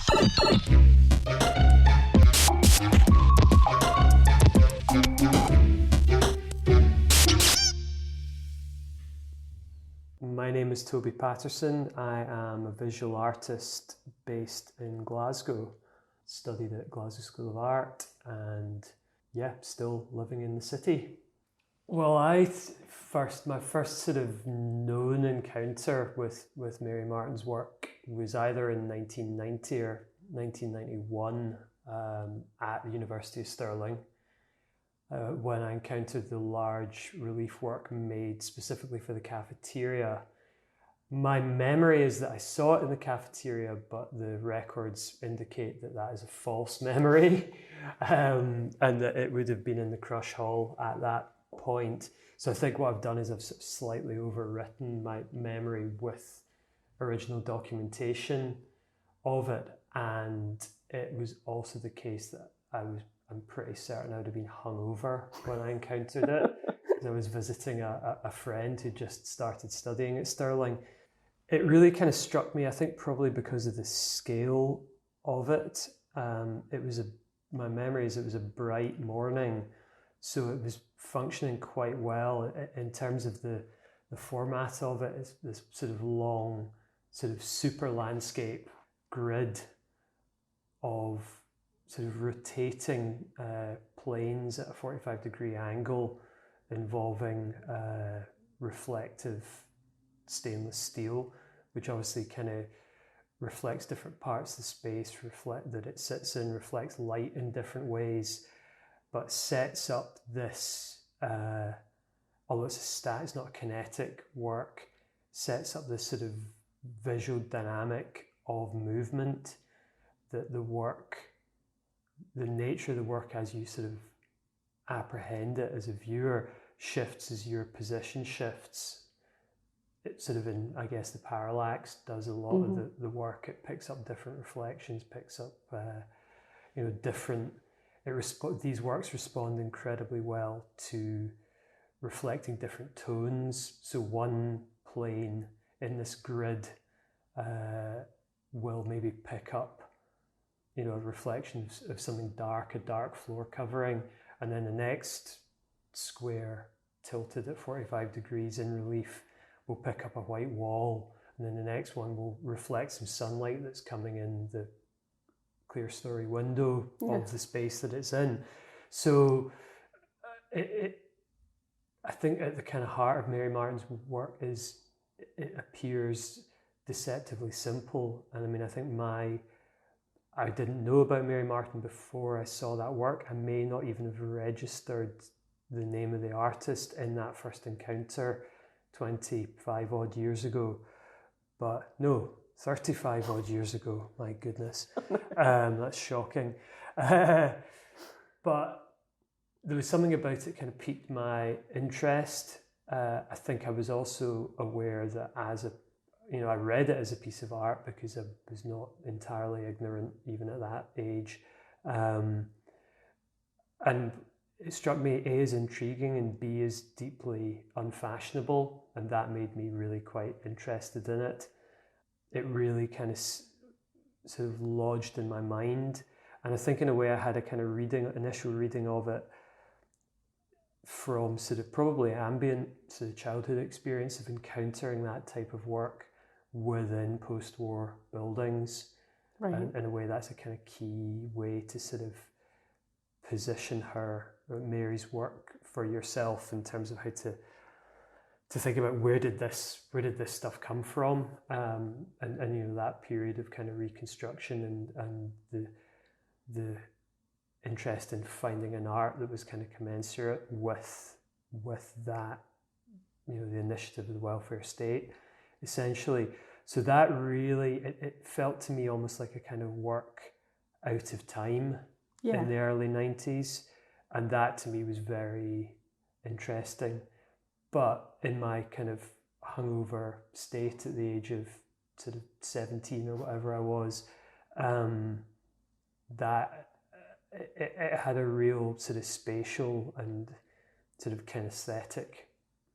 My name is Toby Paterson. I am a visual artist based in Glasgow. Studied at Glasgow School of Art and still living in the city. Well, my first sort of known encounter with Mary Martin's work was either in 1990 or 1991 at the University of Stirling. When I encountered the large relief work made specifically for the cafeteria. My memory is that I saw it in the cafeteria, but the records indicate that that is a false memory, and that it would have been in the Crush Hall at that point. So I think what I've done is I've sort of slightly overwritten my memory with original documentation of it, and it was also the case that I'm pretty certain I would have been hungover when I encountered it. I was visiting a friend who just started studying at Stirling. It really kind of struck me, I think probably because of the scale of it. My memory is it was a bright morning, so it was functioning quite well in terms of the format of it. It's this sort of long, sort of super landscape grid of sort of rotating planes at a 45-degree angle involving reflective stainless steel, which obviously kind of reflects different parts of the space that it sits in, reflects light in different ways, but sets up this, although it's not a kinetic work, sets up this sort of visual dynamic of movement, that the nature of the work as you sort of apprehend it as a viewer shifts as your position shifts. It sort of in, I guess, the parallax does a lot of the work. It picks up different reflections, picks up, different, these works respond incredibly well to reflecting different tones. So one plane in this grid will maybe pick up a reflection of something dark, a dark floor covering, and then the next square tilted at 45 degrees in relief will pick up a white wall, and then the next one will reflect some sunlight that's coming in the clear story window of the space that it's in. So I think at the kind of heart of Mary Martin's work is it appears deceptively simple. And I mean, I think I didn't know about Mary Martin before I saw that work. I may not even have registered the name of the artist in that first encounter 25 odd years ago, but no, 35 odd years ago, my goodness. That's shocking. But there was something about it kind of piqued my interest. I think I was also aware that I read it as a piece of art because I was not entirely ignorant even at that age. And it struck me A as intriguing and B as deeply unfashionable, and that made me really quite interested in it. It really kind of sort of lodged in my mind, and I think in a way I had a kind of initial reading of it from sort of probably ambient sort of childhood experience of encountering that type of work within post-war buildings. Right. And in a way that's a kind of key way to sort of position Mary's work for yourself in terms of how to think about where did this stuff come from, and that period of kind of reconstruction and the interest in finding an art that was kind of commensurate with that, the initiative of the welfare state, essentially. So that really, it felt to me almost like a kind of work out of time in the early 90s. And that to me was very interesting. But in my kind of hungover state at the age of sort of 17 or whatever I was, that it had a real sort of spatial and sort of kinesthetic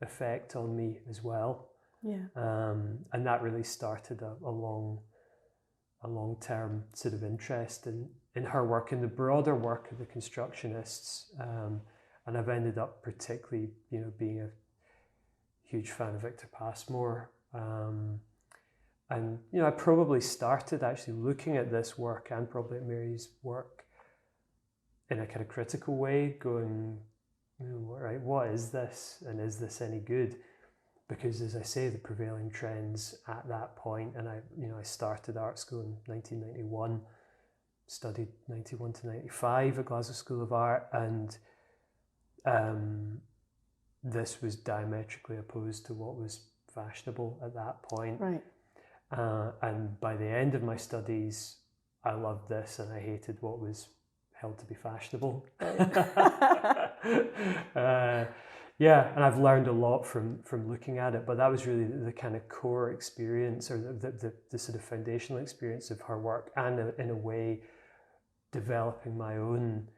effect on me as well. Yeah. And that really started a long a long-term sort of interest in her work and the broader work of the constructionists, and I've ended up particularly, being a huge fan of Victor Passmore, and I probably started actually looking at this work and probably at Mary's work in a kind of critical way, going, right, what is this, and is this any good? Because, as I say, the prevailing trends at that point, and I started art school in 1991, studied 91 to 95 at Glasgow School of Art, and this was diametrically opposed to what was fashionable at that point. Right. And by the end of my studies, I loved this and I hated what was held to be fashionable. And I've learned a lot from looking at it, but that was really the kind of core experience, or the sort of foundational experience of her work, and in a way developing my own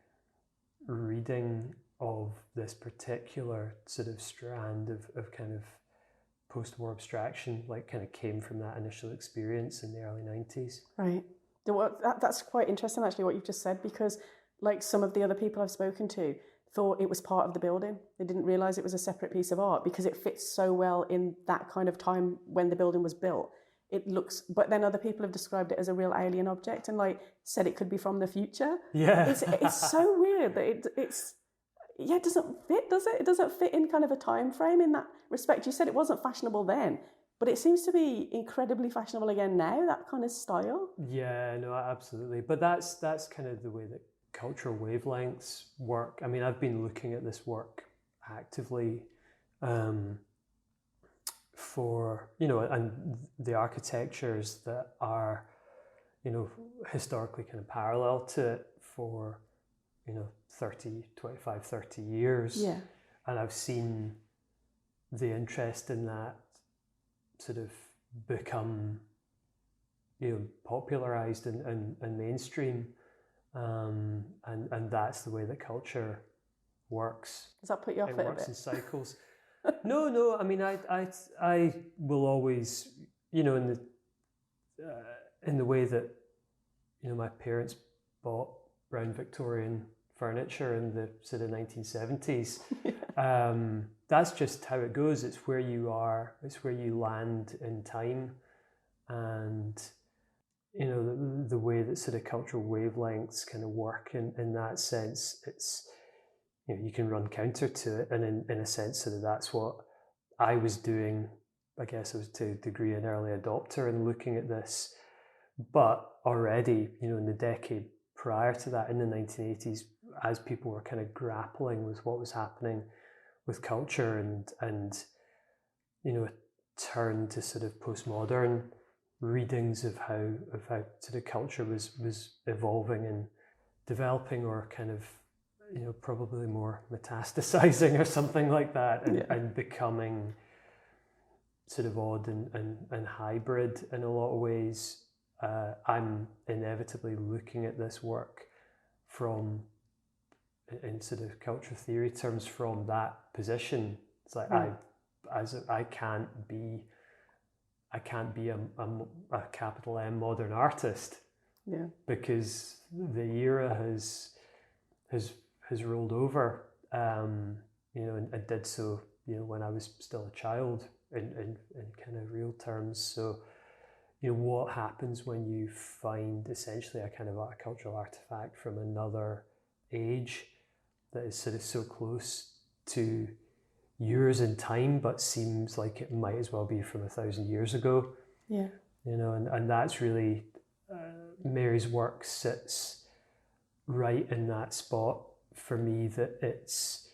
reading of this particular sort of strand of kind of post-war abstraction, like kind of came from that initial experience in the early 90s. Right. Well, that's quite interesting actually what you've just said, because like some of the other people I've spoken to thought it was part of the building. They didn't realise it was a separate piece of art because it fits so well in that kind of time when the building was built. It looks, but then other people have described it as a real alien object and like said it could be from the future. Yeah. It's so weird that it doesn't fit, does it? It doesn't fit in kind of a time frame in that respect. You said it wasn't fashionable then, but it seems to be incredibly fashionable again now, that kind of style. Yeah, no, absolutely. But that's kind of the way that cultural wavelengths work. I mean, I've been looking at this work actively for, and the architectures that are, historically kind of parallel to it for, 25, 30 years. Yeah. And I've seen the interest in that sort of become, popularized and mainstream. And that's the way that culture works. Does that put you off it? It works a bit? in cycles. No. I mean, I will always, in the way that, my parents bought brown Victorian furniture in the sort of 1970s. That's just how it goes. It's where you are. It's where you land in time, and the way that sort of cultural wavelengths kind of work in that sense. It's you can run counter to it, and in a sense, sort of that's what I was doing. I guess I was to a degree an early adopter and looking at this, but already in the decade prior to that, in the 1980s, as people were kind of grappling with what was happening with culture and a turn to sort of postmodern readings of how sort of culture was evolving and developing, or kind of probably more metastasizing or something like that, and becoming sort of odd and hybrid in a lot of ways. I'm inevitably looking at this work from, in sort of cultural theory terms, from that position. It's like I can't be a capital M modern artist, because the era has rolled over, and did so when I was still a child in kind of real terms. So what happens when you find essentially a kind of a cultural artifact from another age that is sort of so close to yours in time, but seems like it might as well be from 1,000 years ago. Yeah. And that's really Mary's work sits right in that spot for me, that it's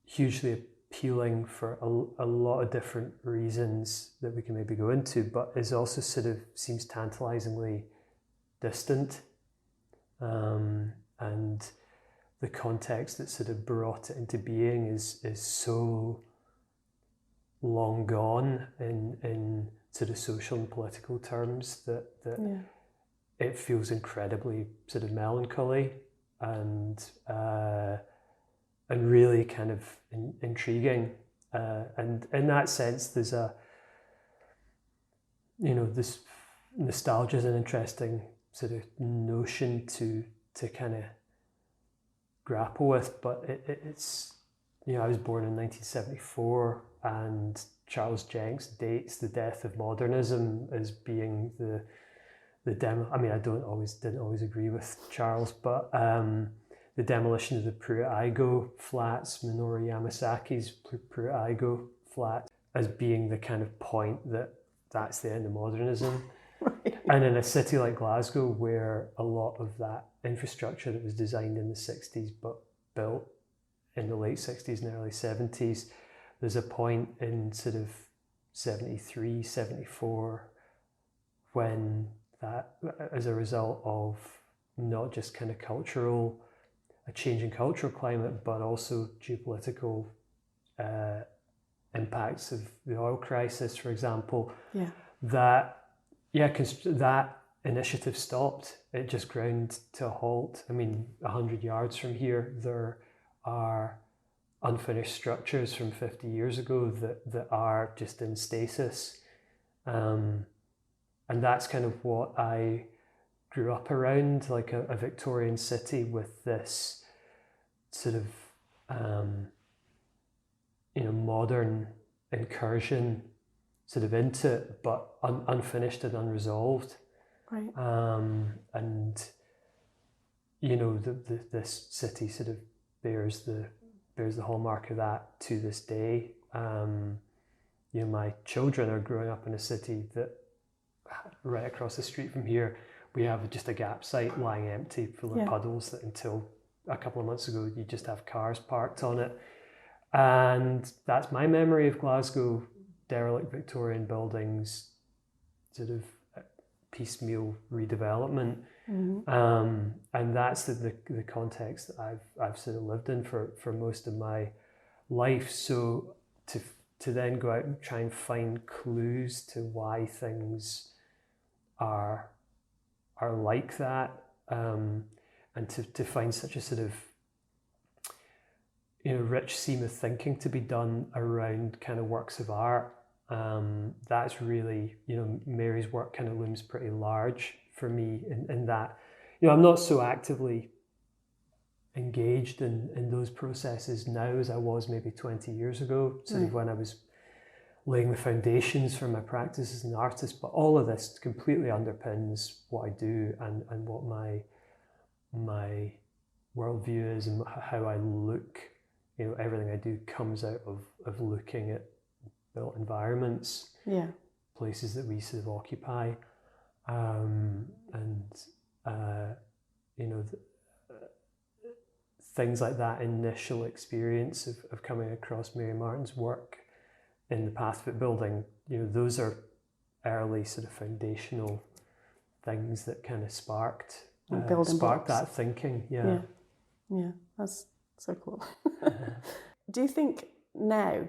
hugely appealing for a lot of different reasons that we can maybe go into, but is also sort of seems tantalizingly distant, and the context that sort of brought it into being is so long gone in sort of social and political terms that it feels incredibly sort of melancholy and really kind of intriguing. And in that sense, there's this nostalgia is an interesting sort of notion to kind of grapple with, but it's, I was born in 1974, and Charles Jenks dates the death of modernism as being the demo. I mean, I didn't always agree with Charles, but the demolition of the Pruitt-Igoe flats, Minoru Yamasaki's Pruitt-Igoe flat, as being the kind of point that's the end of modernism. Right. And in a city like Glasgow, where a lot of that infrastructure that was designed in the 60s but built in the late 60s and early 70s, there's a point in sort of 73, 74, when that, as a result of not just kind of a change in cultural climate, but also geopolitical impacts of the oil crisis, for example, that initiative stopped. It just ground to a halt. I mean, 100 yards from here, there are unfinished structures from 50 years ago that are just in stasis. And that's kind of what I grew up around, like a Victorian city with this sort of, modern incursion sort of into it, but unfinished and unresolved. Right. And this city sort of bears the hallmark of that to this day. My children are growing up in a city that, right across the street from here, we have just a gap site lying empty, full of puddles, that until a couple of months ago you just have cars parked on it. And that's my memory of Glasgow: derelict Victorian buildings, sort of piecemeal redevelopment. Mm-hmm. And that's the context that I've sort of lived in for most of my life. So to then go out and try and find clues to why things are like that, and to find such a sort of rich seam of thinking to be done around kind of works of art. That's really, Mary's work kind of looms pretty large for me in that, I'm not so actively engaged in those processes now as I was maybe 20 years ago, sort of when I was laying the foundations for my practice as an artist. But all of this completely underpins what I do and what my worldview is and how I look. Everything I do comes out of looking at built environments, places that we sort of occupy, things like that initial experience of coming across Mary Martin's work in the Path Foot building. Those are early sort of foundational things that kind of sparked that thinking. Yeah, that's so cool. Do you think now,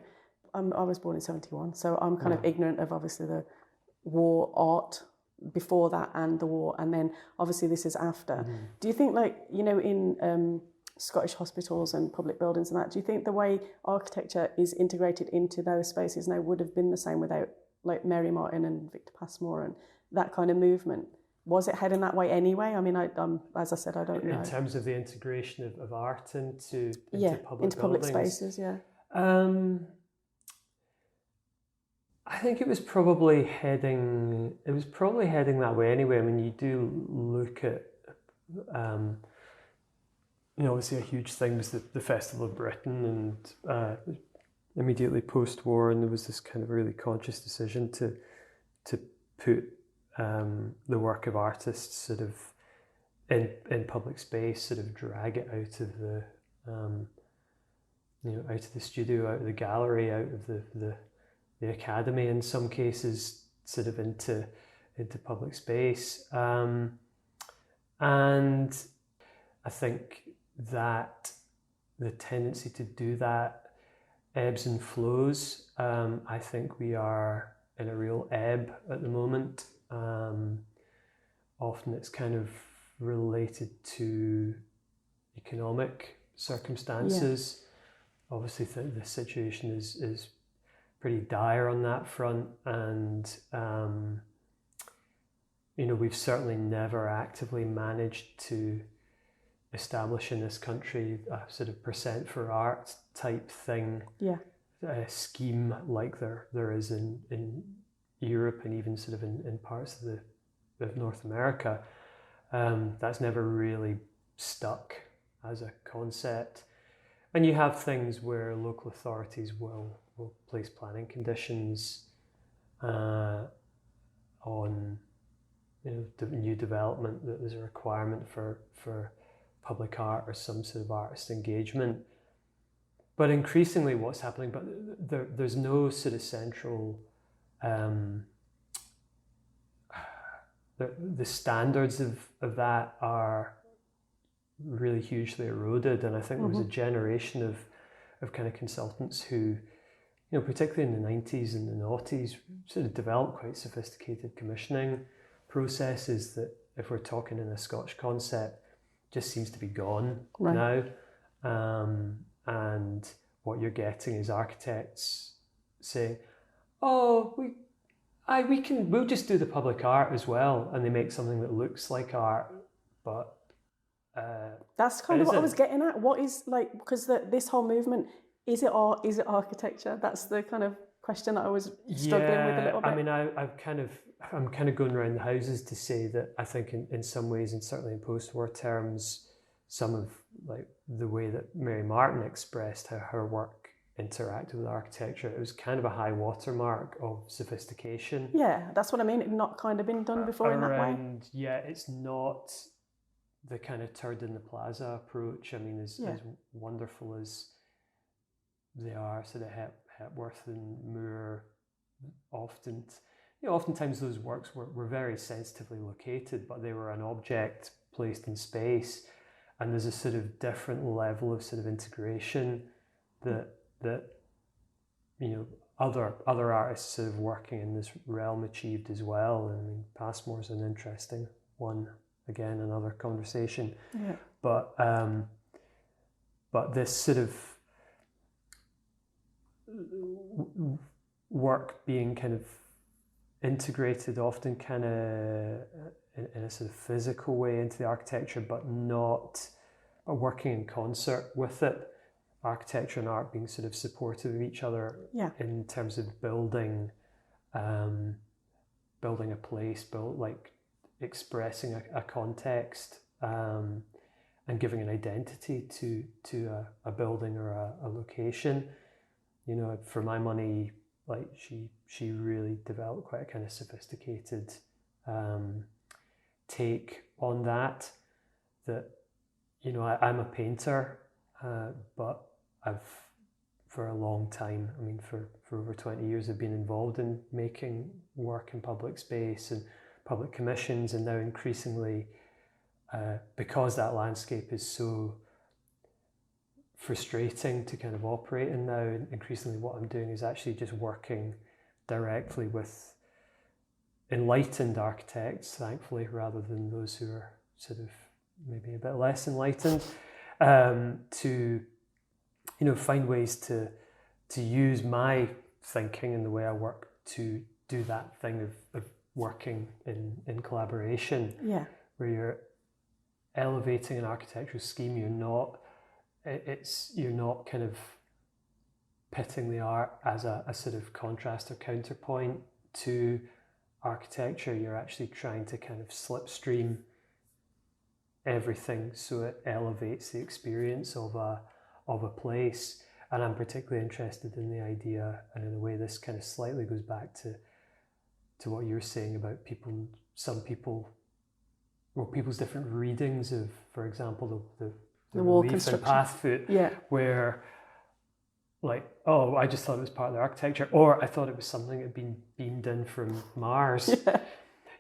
I was born in 71, so I'm kind of ignorant of obviously the war art before that and the war, and then obviously this is after. Mm-hmm. Do you think, like, in Scottish hospitals and public buildings and that, do you think the way architecture is integrated into those spaces now would have been the same without, like, Mary Martin and Victor Passmore and that kind of movement? Was it heading that way anyway? I mean, as I said, I don't know. In terms of the integration of art into public spaces, I think it was probably heading that way anyway. I mean, you do look at, obviously a huge thing was the Festival of Britain, and immediately post-war, and there was this kind of really conscious decision to put the work of artists sort of in public space, sort of drag it out of the out of the studio, out of the gallery, out of the academy in some cases, sort of into public space, and I think that the tendency to do that ebbs and flows. I think we are in a real ebb at the moment. Often it's kind of related to economic circumstances. Yeah. Obviously, the situation is pretty dire on that front, and we've certainly never actively managed to establish in this country a sort of percent for art type thing, scheme like there is in Europe and even sort of in parts of North America. That's never really stuck as a concept. And you have things where local authorities will place planning conditions on new development, that there's a requirement for public art or some sort of artist engagement. But increasingly what's happening, but there's no sort of central, the standards of that are really hugely eroded. And I think there was a generation of kind of consultants who, particularly in the 90s and the noughties, sort of developed quite sophisticated commissioning processes that, if we're talking in a Scotch concept, just seems to be gone now. And what you're getting is architects saying, "Oh, we'll just do the public art as well," and they make something that looks like art, but that's kind of what I was getting at. What is, like, because this whole movement, is it art? Is it architecture? That's the kind of question that I was struggling with a little bit. I mean, I'm kind of going around the houses to say that I think in some ways, and certainly in post-war terms, some of like the way that Mary Martin expressed how her work interacted with architecture, it was kind of a high watermark of sophistication. Yeah, that's what I mean. It not kind of been done before in that way. Yeah, it's not the kind of turd in the plaza approach. I mean, as wonderful as they are, sort of Hepworth and Moore, oftentimes those works were very sensitively located, but they were an object placed in space, and there's a sort of different level of sort of integration that other artists sort of working in this realm achieved as well. And I mean, Passmore's an interesting one, again, another conversation. Yeah. But this sort of work being kind of integrated often kind of in a sort of physical way into the architecture, but working in concert with it. Architecture and art being sort of supportive of each other in terms of building a place, like expressing a context and giving an identity to a building or a location. For my money, like she really developed quite a kind of sophisticated take on that. I'm a painter, but for a long time, I mean, for over 20 years, I've been involved in making work in public space and public commissions, and now increasingly, because that landscape is so frustrating to kind of operate in now, increasingly what I'm doing is actually just working directly with enlightened architects, thankfully, rather than those who are sort of maybe a bit less enlightened, to find ways to use my thinking and the way I work to do that thing of working in collaboration. Yeah. Where you're elevating an architectural scheme, you're not kind of pitting the art as a sort of contrast or counterpoint to architecture. You're actually trying to kind of slipstream everything so it elevates the experience of a place. And I'm particularly interested in the idea, and in a way this kind of slightly goes back to what you're saying about people's different readings of, for example, the wall relief construction and path where, like, oh, I just thought it was part of the architecture, or I thought it was something that had been beamed in from Mars.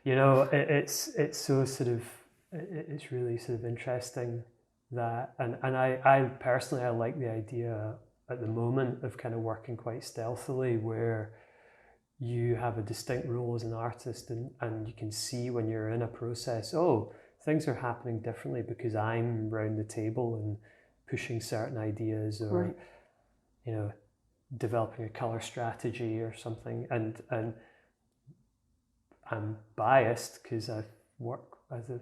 It's so sort of, it's really sort of interesting that, and I personally, I like the idea at the moment of kind of working quite stealthily, where you have a distinct role as an artist, and you can see when you're in a process, oh, things are happening differently because I'm round the table and pushing certain ideas, or developing a color strategy or something, and I'm biased because I've worked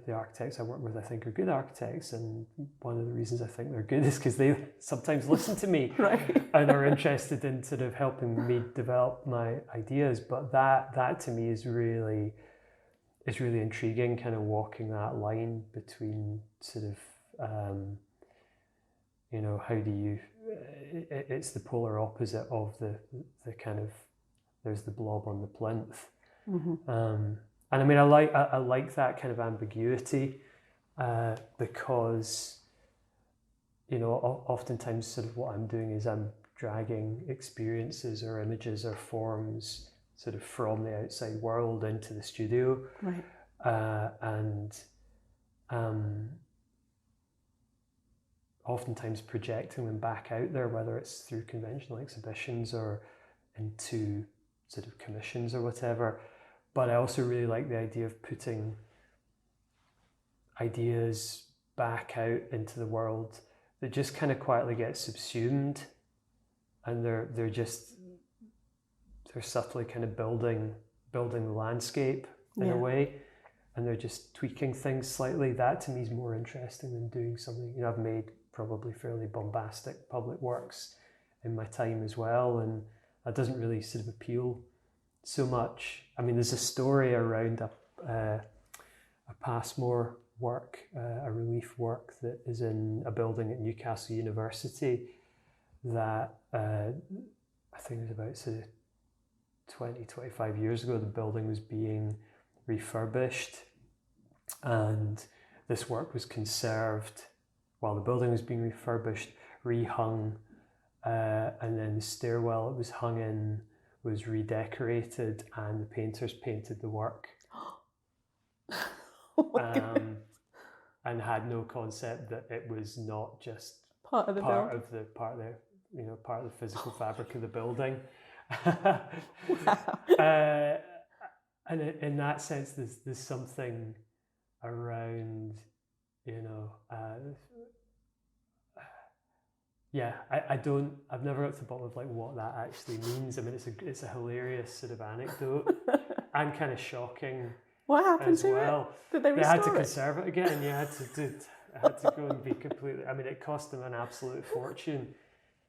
the architects I work with, I think, are good architects, and one of the reasons I think they're good is because they sometimes listen to me Right. and are interested in sort of helping me develop my ideas. But that to me is really intriguing, kind of walking that line between sort of how do you it's the polar opposite of the kind of, there's the blob on the plinth. And I mean, I like that kind of ambiguity, because oftentimes sort of what I'm doing is I'm dragging experiences or images or forms sort of from the outside world into the studio, Right. and oftentimes projecting them back out there, whether it's through conventional exhibitions or into sort of commissions or whatever. But I also really like the idea of putting ideas back out into the world that just kind of quietly get subsumed, and they're subtly kind of building the landscape in a way, and they're just tweaking things slightly. That to me is more interesting than doing something. I've made probably fairly bombastic public works in my time as well, and that doesn't really sort of appeal so much. I mean, there's a story around a Passmore work, a relief work that is in a building at Newcastle University that I think it was about sort of 25 years ago. The building was being refurbished, and this work was conserved while the building was being refurbished, rehung, and then the stairwell it was hung in was redecorated, and the painters painted the work. And had no concept that it was not just part of the physical fabric of the building. Wow. And in that sense, there's something around, I've never got to the bottom of like what that actually means. I mean, it's a hilarious sort of anecdote and kind of shocking. What happened as to well. it? Did they restore had to it? conserve it again. I had to go and be completely. I mean, it cost them an absolute fortune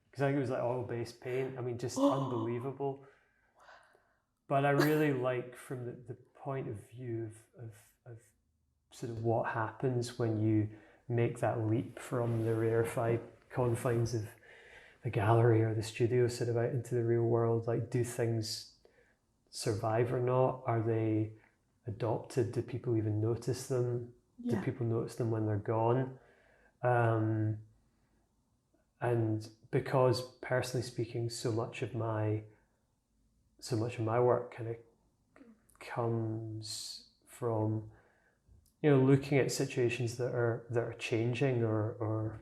because I think it was like oil-based paint. I mean, just unbelievable. But I really like, from the point of view of sort of what happens when you make that leap from the rarefied confines of the gallery or the studio sort of out into the real world. Like, do things survive or not? Are they adopted? Do people even notice them? Do people notice them when they're gone? And because, personally speaking, so much of my work kind of comes from looking at situations that are changing or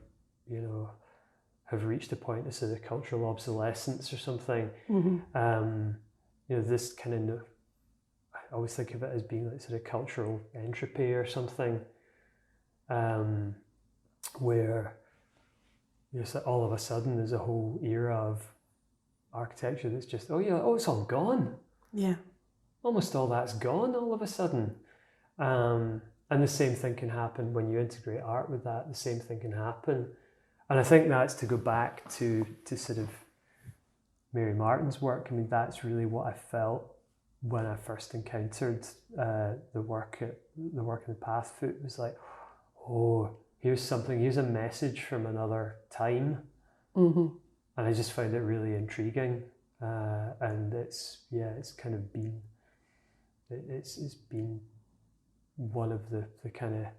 have reached a point of sort of cultural obsolescence or something. This kind of, I always think of it as being like sort of cultural entropy or something, where so all of a sudden there's a whole era of architecture that's just it's all gone. Yeah, almost all that's gone all of a sudden. And the same thing can happen when you integrate art with that. The same thing can happen, and I think that's to go back to sort of Mary Martin's work. I mean, that's really what I felt when I first encountered the work in the Pathfoot. It was like, here's a message from another time. And I just found it really intriguing, and it's kind of been it's been one of the kind of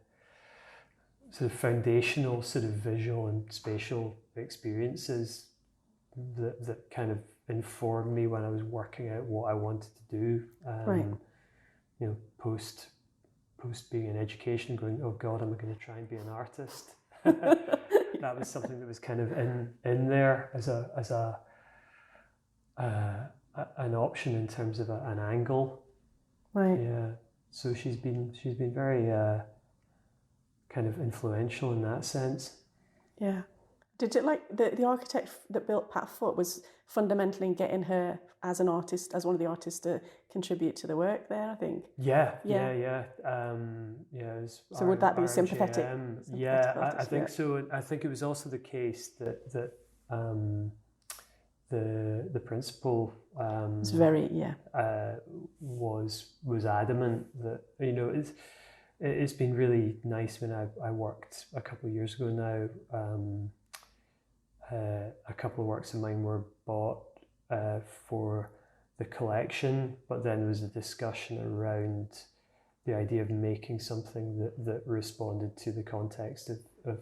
sort of foundational sort of visual and spatial experiences that kind of informed me when I was working out what I wanted to do. Post being in education, going, oh God, am I going to try and be an artist? That was something that was kind of in there as an option in terms of an angle. Right. Yeah. So she's been very kind of influential in that sense. Yeah. Did it, like, the architect that built Pat Foot was fundamental in getting her as an artist, as one of the artists, to contribute to the work there, I think. Yeah. So would that be a sympathetic? Yeah, I think so. And I think it was also the case that the principal It's very was adamant that, you know, it's been really nice when I worked a couple of years ago now. A couple of works of mine were bought for the collection, but then there was a discussion around the idea of making something that responded to the context of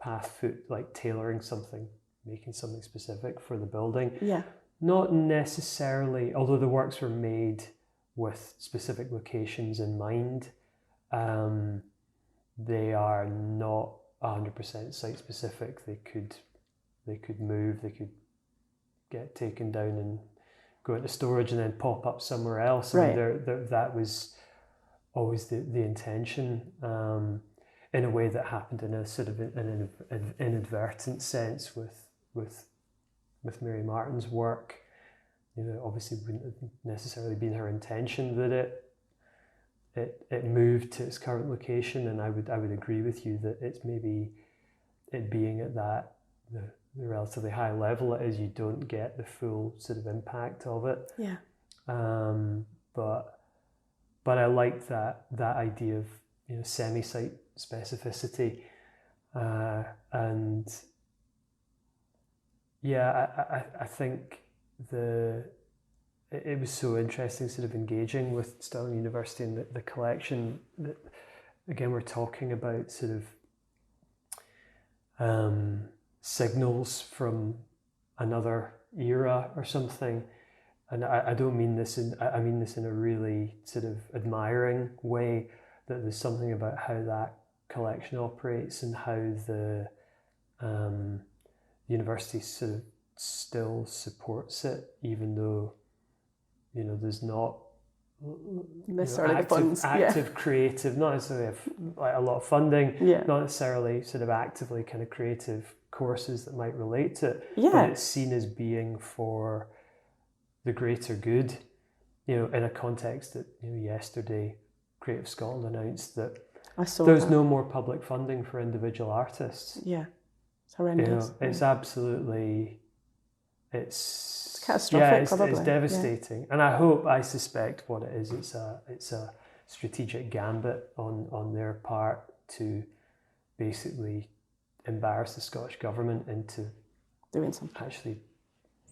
path foot, like tailoring something, making something specific for the building. Yeah. Not necessarily, although the works were made with specific locations in mind, they are not 100% site specific. They could move, they could get taken down and go into storage and then pop up somewhere else. Right. I mean, that was always the intention, in a way that happened in a sort of an inadvertent sense with Mary Martin's work. You know, obviously wouldn't have necessarily been her intention that it moved to its current location, and I would agree with you that it's maybe it being at the relatively high level it is, you don't get the full sort of impact of it. Yeah. But I like that idea of, you know, semi-site specificity, and yeah, I think it was so interesting sort of engaging with Stirling University and the collection. That, again, we're talking about sort of signals from another era or something, and I don't mean this I mean this in a really sort of admiring way, that there's something about how that collection operates and how the university sort of still supports it, even though, you know, there's not necessarily active creative, not necessarily a lot of funding, not necessarily sort of actively kind of creative courses that might relate to it, but it's seen as being for the greater good, you know, in a context that, you know, yesterday Creative Scotland announced that there's no more public funding for individual artists. Yeah, it's horrendous. You know, it's absolutely, it's catastrophic. Probably. It's devastating, and I suspect what it is. It's a strategic gambit on their part to basically embarrass the Scottish government into doing something. Actually,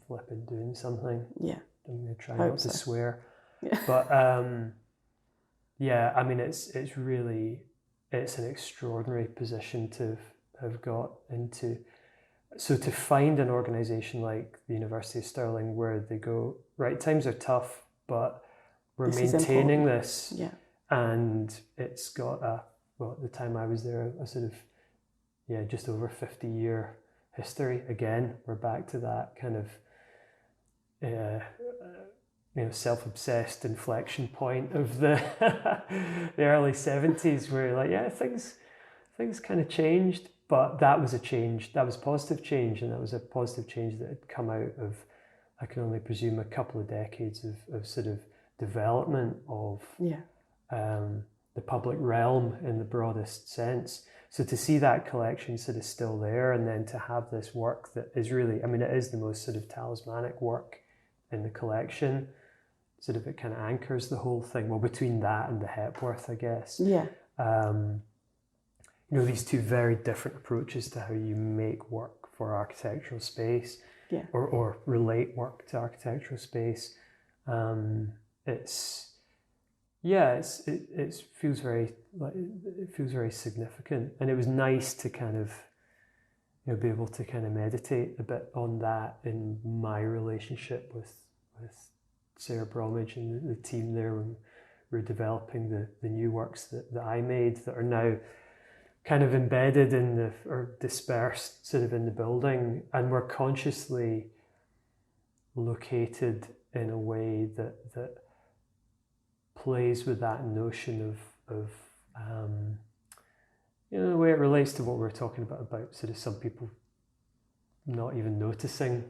flipping doing something. Yeah, I'm going to try not to swear. Yeah. But yeah, I mean, it's an extraordinary position to have got into. So to find an organisation like the University of Stirling where they go, right, times are tough, but we're maintaining this. Yeah. And it's got at the time I was there, a sort of, just over 50-year history. Again, we're back to that kind of, self-obsessed inflection point of the the early 70s, where you're like, things kind of changed, but that was a change. That was positive change, and that was a positive change that had come out of, I can only presume, a couple of decades of sort of development of the public realm in the broadest sense. So to see that collection sort of still there, and then to have this work that is really, I mean, it is the most sort of talismanic work in the collection. Sort of, it kind of anchors the whole thing. Well, between that and the Hepworth, I guess. Yeah. These two very different approaches to how you make work for architectural space, or relate work to architectural space. It feels very significant, and it was nice to kind of, be able to kind of meditate a bit on that in my relationship with Sarah Bromwich and the team there when we were developing the new works that I made that are now kind of embedded or dispersed sort of in the building, and were consciously located in a way that plays with that notion of the way it relates to what we were talking about sort of some people not even noticing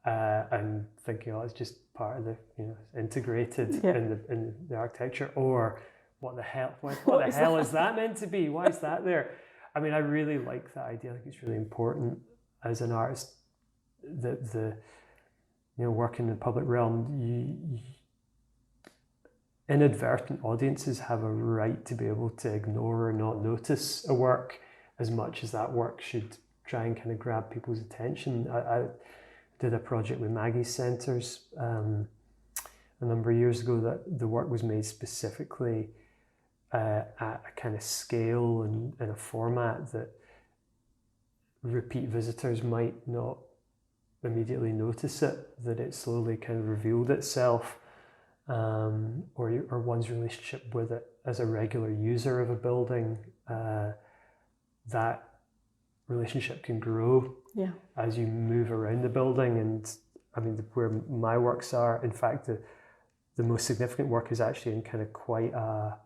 and thinking, oh, it's just part of the, integrated in the architecture, or what the hell? What the hell is that meant to be? Why is that there? I mean, I really like that idea. I think it's really important as an artist that the work in the public realm, inadvertent audiences have a right to be able to ignore or not notice a work as much as that work should try and kind of grab people's attention. I did a project with Maggie's Centres a number of years ago that the work was made specifically at a kind of scale and in a format that repeat visitors might not immediately notice it, that it slowly kind of revealed itself, or one's relationship with it as a regular user of a building, that relationship can grow as you move around the building. And I mean, where my works are, in fact, the most significant work is actually in kind of quite a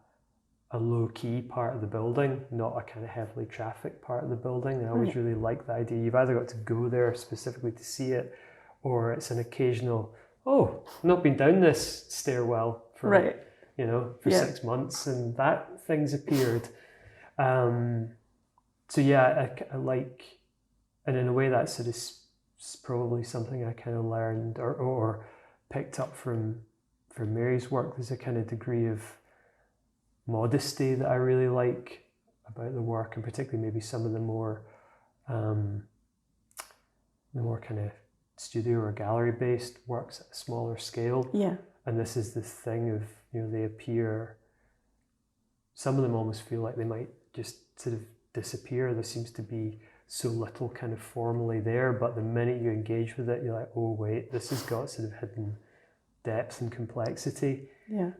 low-key part of the building, not a kind of heavily trafficked part of the building. And I always really like the idea. You've either got to go there specifically to see it, or it's an occasional, oh, I've not been down this stairwell for 6 months, and that thing's appeared. So yeah, I like, and in a way that's sort of probably something I kind of learned or picked up from Mary's work. There's a kind of degree of modesty that I really like about the work, and particularly maybe some of the more kind of studio or gallery based works at a smaller scale. Yeah. And this is the thing of, they appear, some of them almost feel like they might just sort of disappear. There seems to be so little kind of formally there, but the minute you engage with it, you're like, oh wait, this has got sort of hidden depth and complexity. Yeah.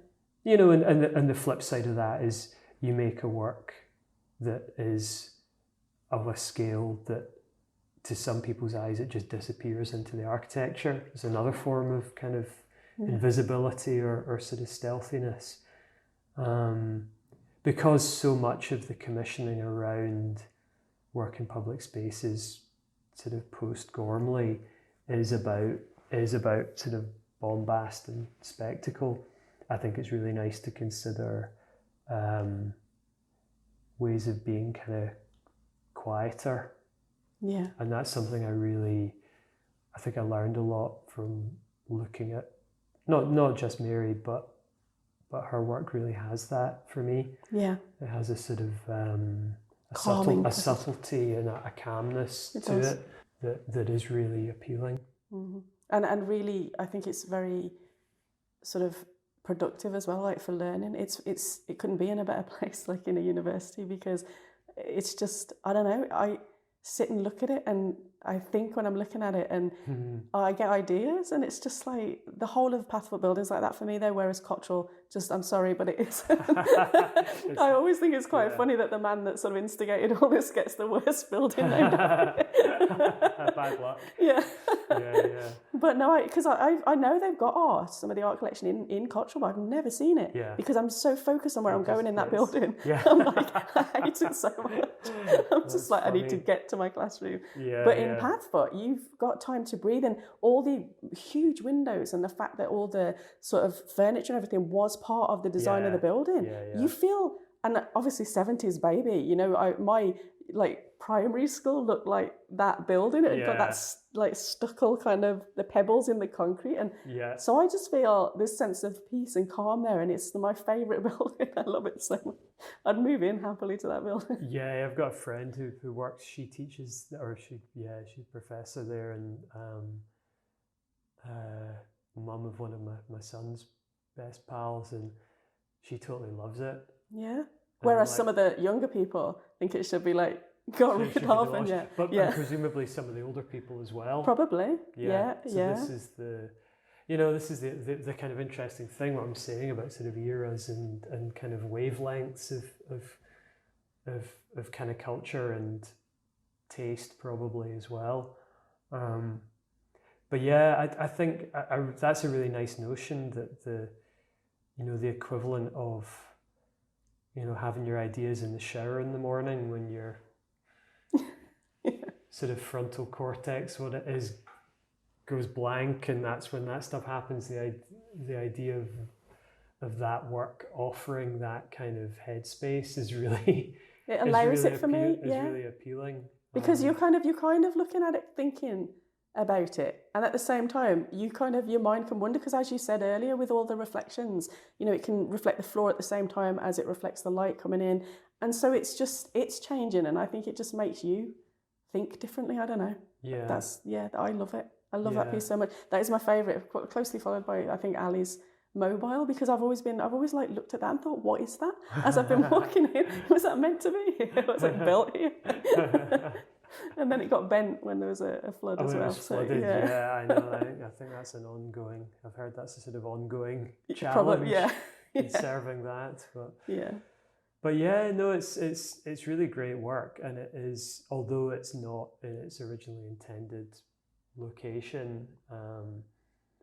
And the flip side of that is you make a work that is of a scale that to some people's eyes it just disappears into the architecture. It's another form of kind of invisibility or sort of stealthiness. Because so much of the commissioning around work in public spaces, sort of post-Gormley, is about sort of bombast and spectacle. I think it's really nice to consider ways of being kind of quieter. Yeah. And that's something I think I learned a lot from looking at, not just Mary, but her work really has that for me. Yeah. It has a sort of a subtlety and a calmness to it that is really appealing. Mm-hmm. And really, I think it's very sort of productive as well, like for learning. It couldn't be in a better place, like in a university, because it's just, I don't know, I sit and look at it and I think when I'm looking at it and I get ideas, and it's just like the whole of Pathfoot buildings like that for me though, whereas Cottrell, just, I'm sorry, but it is. I always think it's quite funny that the man that sort of instigated all this gets the worst building named after it. Bad luck. Yeah. But no, because I know they've got art, some of the art collection in Cottrell, but I've never seen it because I'm so focused on where I'm going in that building. Yeah. I'm like, I hate it so much. I'm just like, funny. I need to get to my classroom. Yeah, but in Pathfoot, you've got time to breathe, and all the huge windows and the fact that all the sort of furniture and everything was part of the design of the building. You feel, and obviously 70s baby, my like primary school looked like that building. It got that like stucco kind of, the pebbles in the concrete, and so I just feel this sense of peace and calm there, and it's my favourite building. I love it so much. I'd move in happily to that building. Yeah, I've got a friend who works, she teaches, or she's a professor there, and mum of one of my son's best pals, and she totally loves it. Yeah. Whereas some of the younger people think it should be like got rid of, and and presumably some of the older people as well. Probably. This is the kind of interesting thing what I'm saying about sort of eras and kind of wavelengths of kind of culture and taste probably as well. But I think that's a really nice notion, that the equivalent of having your ideas in the shower in the morning when you're sort of frontal cortex, what it is, goes blank, and that's when that stuff happens. The idea of that work offering that kind of headspace is really it allows it for me. Is really appealing, because you're kind of looking at it, thinking about it, and at the same time your mind can wander, because as you said earlier, with all the reflections, it can reflect the floor at the same time as it reflects the light coming in, and so it's changing, and I think it just makes you think differently. I don't know. I love it. I love that piece so much. That is my favourite, closely followed by, I think, Ali's mobile, because I've always like looked at that and thought, what is that? As I've been walking in, was that meant to be? Was it built here? And then it got bent when there was a flood as well. It was flooded, I know. I think that's an ongoing. I've heard that's a sort of ongoing challenge. In serving that, but no, it's really great work, and it is, although it's not in its originally intended location.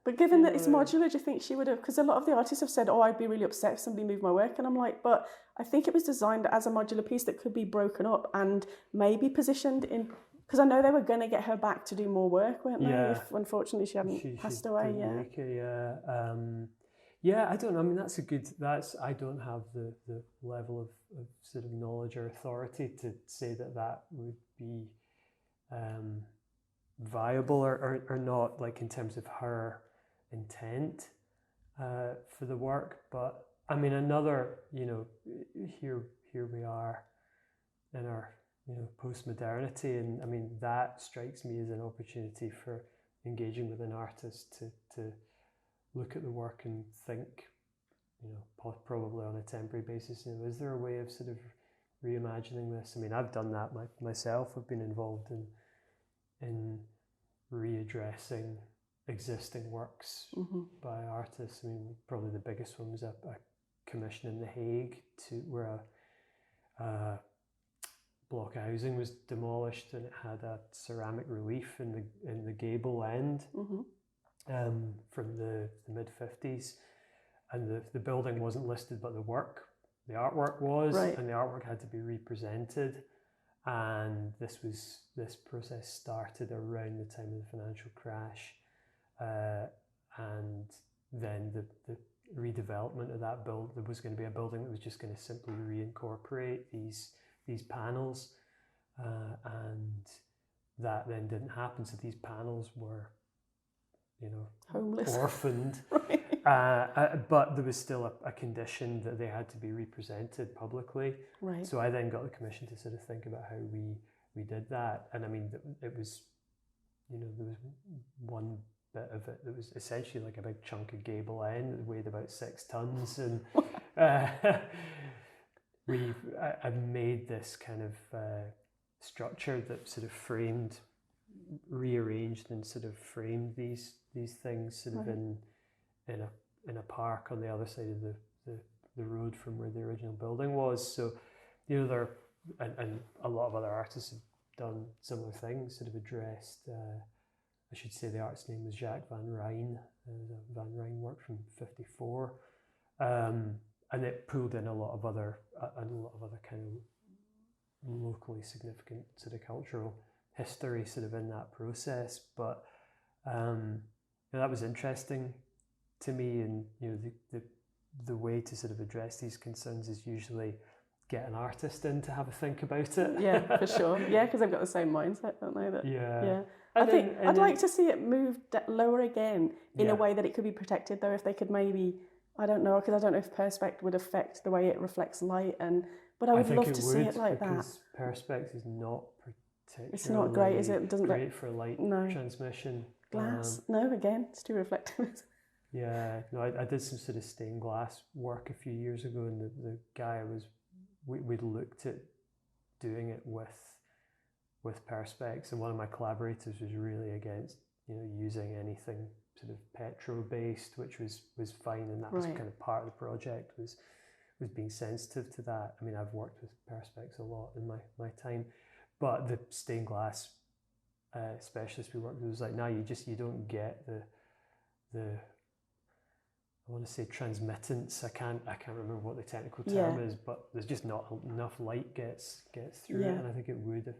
But given that it's modular, do you think she would have? Because a lot of the artists have said, "Oh, I'd be really upset if somebody moved my work," and I'm like, but I think it was designed as a modular piece that could be broken up and maybe positioned in. Because I know they were going to get her back to do more work, weren't they? If unfortunately she hadn't passed away. I don't know. I mean, I don't have the level of sort of knowledge or authority to say that would be viable or not, like in terms of her intent for the work. But I mean, another, here we are in our post-modernity, and I mean, that strikes me as an opportunity for engaging with an artist to look at the work and think, probably on a temporary basis, is there a way of sort of reimagining this? I mean, I've done that myself. I've been involved in readdressing existing works by artists. I mean, probably the biggest one was a commission in The Hague where a block of housing was demolished, and it had a ceramic relief in the gable end from the mid-50s, and the building wasn't listed, but the artwork was, and the artwork had to be represented. And this process started around the time of the financial crash, and then the redevelopment of that build. There was going to be a building that was just going to simply reincorporate these panels, and that then didn't happen. So these panels were, homeless, orphaned. But there was still a condition that they had to be represented publicly. Right. So I then got the commission to sort of think about how we did that. And I mean, it was, there was one bit of it that was essentially like a big chunk of gable end that weighed about 6 tons. And I made this kind of structure that sort of rearranged and sort of framed these things sort of in a park on the other side of the road from where the original building was. So, there and a lot of other artists have done similar things, sort of addressed. I should say the artist's name was Jacques Van Rijn. Van Rijn work from '54, and it pulled in a lot of other kind of locally significant sort of cultural history sort of in that process. But that was interesting to me, and the way to sort of address these concerns is usually get an artist in to have a think about it. Yeah, for sure. Yeah, because they've got the same mindset, don't they? Yeah. I'd like to see it move lower again in a way that it could be protected, though. If they could maybe, I don't know, because I don't know if perspex would affect the way it reflects light, but I would love to see it like that. Perspex is not particularly. It's not great, is it? Doesn't great for light transmission. Glass, no, again, it's too reflective. Yeah, no, I did some sort of stained glass work a few years ago, and the guy we'd looked at doing it with perspex, and one of my collaborators was really against using anything sort of petro-based, which was fine, and that was kind of part of the project was being sensitive to that. I mean, I've worked with perspex a lot in my time, but the stained glass specialist we worked with was like, no, you don't get the I want to say transmittance. I can't remember what the technical term is, but there's just not enough light gets through it, and I think it would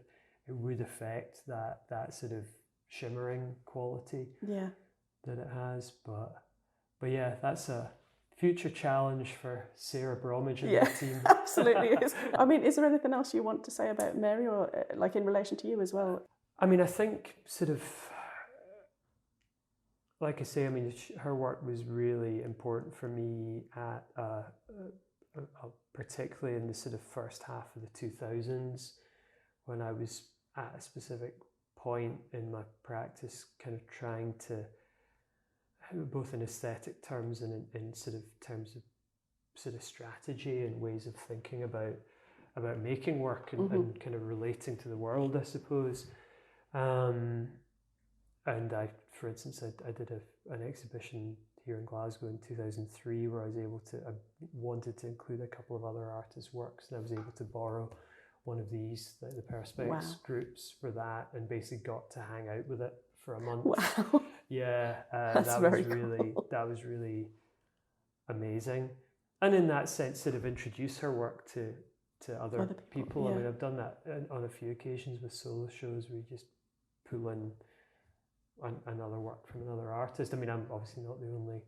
it would affect that sort of shimmering quality that it has. But yeah, that's a future challenge for Sarah Bromwich and her team. Absolutely is. I mean, is there anything else you want to say about Mary, or like in relation to you as well? I mean, I think sort of, like I say, I mean, her work was really important for me at particularly in the sort of first half of the 2000s, when I was at a specific point in my practice, kind of trying to, both in aesthetic terms and in sort of terms of sort of strategy and ways of thinking about making work and kind of relating to the world, I suppose. And I, for instance, I did an exhibition here in Glasgow in 2003 where I wanted to include a couple of other artists' works, and I was able to borrow one of these, the Perspex groups, for that, and basically got to hang out with it for a month. Wow. Yeah, That's that very cool. That was really amazing, and in that sense, sort of introduce her work to other people. Yeah. I mean, I've done that on a few occasions with solo shows where you just pull in another work from another artist. I mean, I'm obviously not the only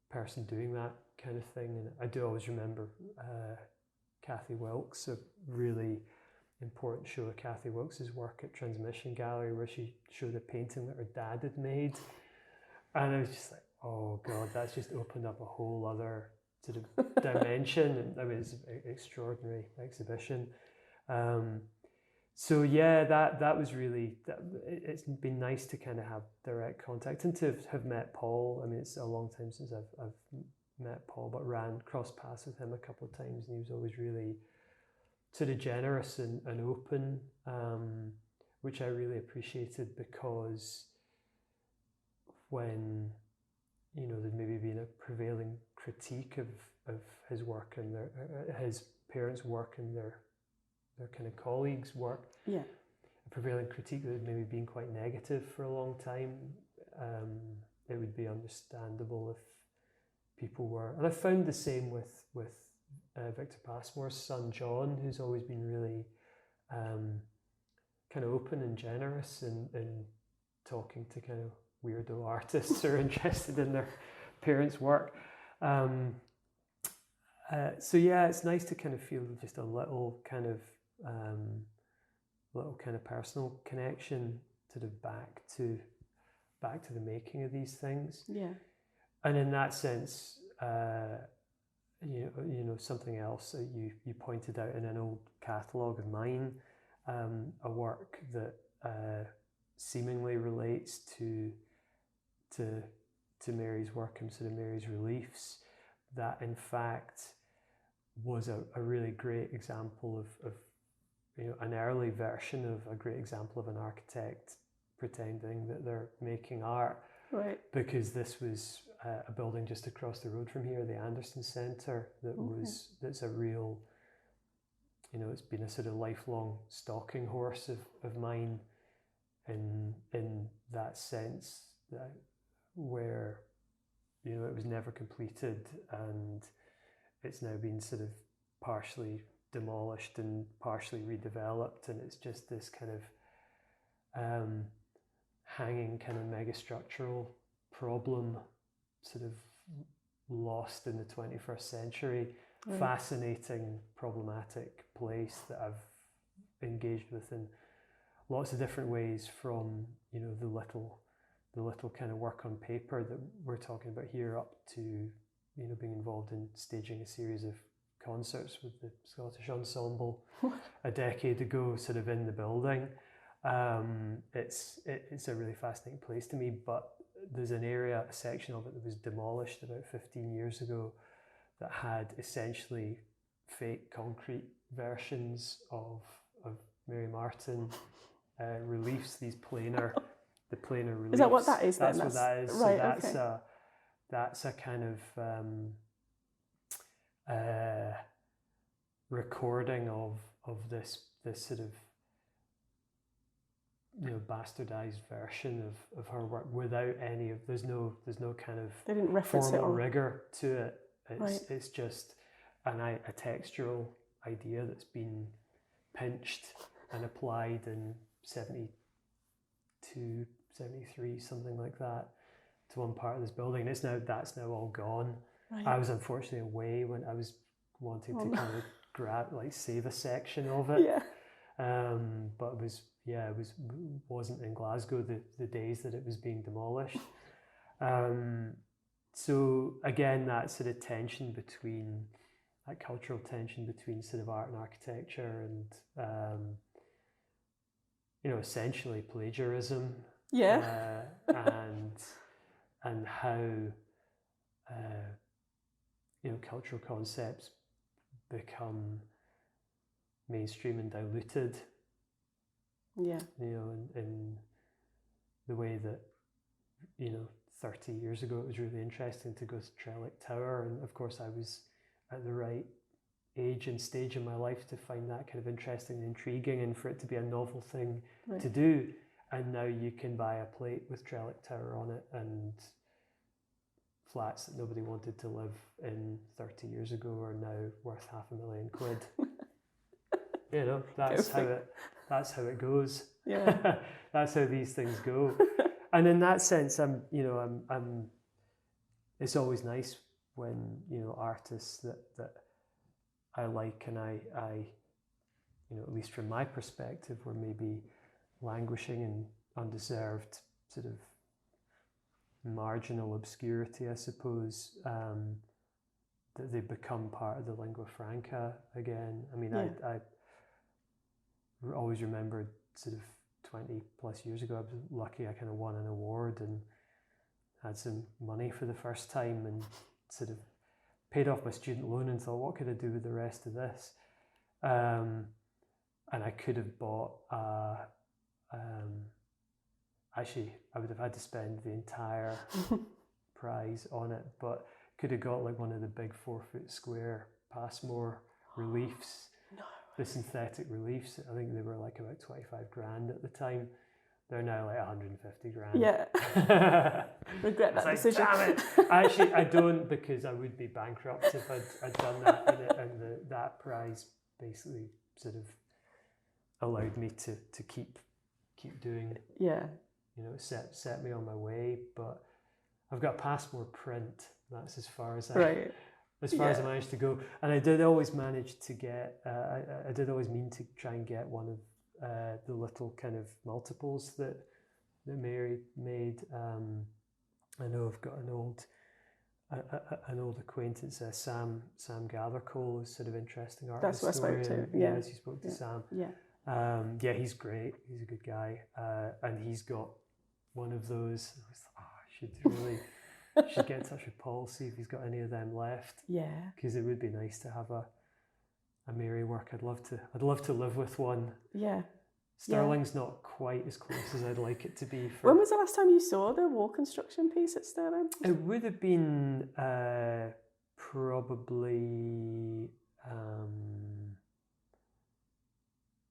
person doing that kind of thing, and I do always remember Kathy Wilkes, a really important show of Kathy Wilkes' work at Transmission Gallery, where she showed a painting that her dad had made, and I was just like, oh god, that's just opened up a whole other sort of dimension. And I mean, it's an extraordinary exhibition. So yeah, that was really, it's been nice to kind of have direct contact and to have met Paul. I mean, it's a long time since I've met Paul, but crossed paths with him a couple of times, and he was always really sort of generous and open, which I really appreciated, because when, you know, there'd maybe been a prevailing critique of his work and his parents' work and their kind of colleagues' work, a prevailing critique that had maybe been quite negative for a long time, it would be understandable if people were, and I found the same with Victor Passmore's son John, who's always been really kind of open and generous in talking to kind of weirdo artists who are interested in their parents' work. So yeah, it's nice to kind of feel just a little kind of personal connection to the back to the making of these things. Yeah. And in that sense, you know, something else that you pointed out in an old catalogue of mine, a work that seemingly relates to Mary's work and sort of Mary's reliefs, that in fact was a really great example of you know, an early version of a great example of an architect pretending that they're making art. Right. Because this was a building just across the road from here, the Anderson Centre, that's a real, you know, it's been a sort of lifelong stalking horse of mine in that sense, that where, you know, it was never completed and it's now been sort of partially demolished and partially redeveloped, and it's just this kind of hanging kind of megastructural problem, sort of lost in the 21st century. Right. Fascinating, problematic place that I've engaged with in lots of different ways, from, you know, the little kind of work on paper that we're talking about here, up to, you know, being involved in staging a series of concerts with the Scottish Ensemble a decade ago, sort of in the building. It's a really fascinating place to me, but there's a section of it that was demolished about 15 years ago that had essentially fake concrete versions of Mary Martin reliefs, the planar reliefs. Is that what that is then? That's what that is. Right, so that's a kind of recording of this sort of, you know, bastardized version of her work without any of, there's no kind of they didn't reference formal it rigor to it. Right. It's just a textural idea that's been pinched and applied in 72, 73, something like that, to one part of this building. And that's now all gone. Right. I was unfortunately away when I was wanting to kind of save a section of it. Yeah. But it wasn't in Glasgow the days that it was being demolished. So again, that sort of tension between, that cultural tension between sort of art and architecture, and essentially plagiarism. Yeah. And how cultural concepts become mainstream and diluted. Yeah. In the way that 30 years ago it was really interesting to go to Trellick Tower, and of course I was at the right age and stage in my life to find that kind of interesting and intriguing, and for it to be a novel thing to do. And now you can buy a plate with Trellick Tower on it, and flats that nobody wanted to live in 30 years ago are now worth £500,000. That's how it goes. Yeah. That's how these things go. And in that sense, I'm it's always nice when artists that I like, and I at least from my perspective, were maybe languishing in undeserved sort of marginal obscurity, I suppose, that they become part of the lingua franca again. I mean, I always remembered sort of 20 plus years ago, I was lucky I kind of won an award and had some money for the first time, and sort of paid off my student loan and thought, what could I do with the rest of this? And I could have bought actually I would have had to spend the entire prize on it, but could have got like one of the big 4-foot square Passmore reliefs. No. The synthetic reliefs. I think they were like about 25 grand at the time. They're now like 150 grand. Yeah. Regret that decision. Damn it. Actually, I don't, because I would be bankrupt if I'd done that, and that prize basically sort of allowed me to keep doing. Yeah. Set me on my way. But I've got a Passmore print. That's as far as I managed to go. And I did always manage to get. I did always mean to try and get one of the little kind of multiples that Mary made. I know I've got an old acquaintance, Sam Gathercole, is sort of interesting art historian. That's what I spoke to. Yeah, you spoke to Sam. Yeah. He's great. He's a good guy, and he's got one of those. I was like, I should get in touch with Paul, see if he's got any of them left. Yeah. Because it would be nice to have a Mary work. I'd love to live with one. Yeah. Stirling's not quite as close as I'd like it to be. When was the last time you saw the wall construction piece at Stirling? It would have been probably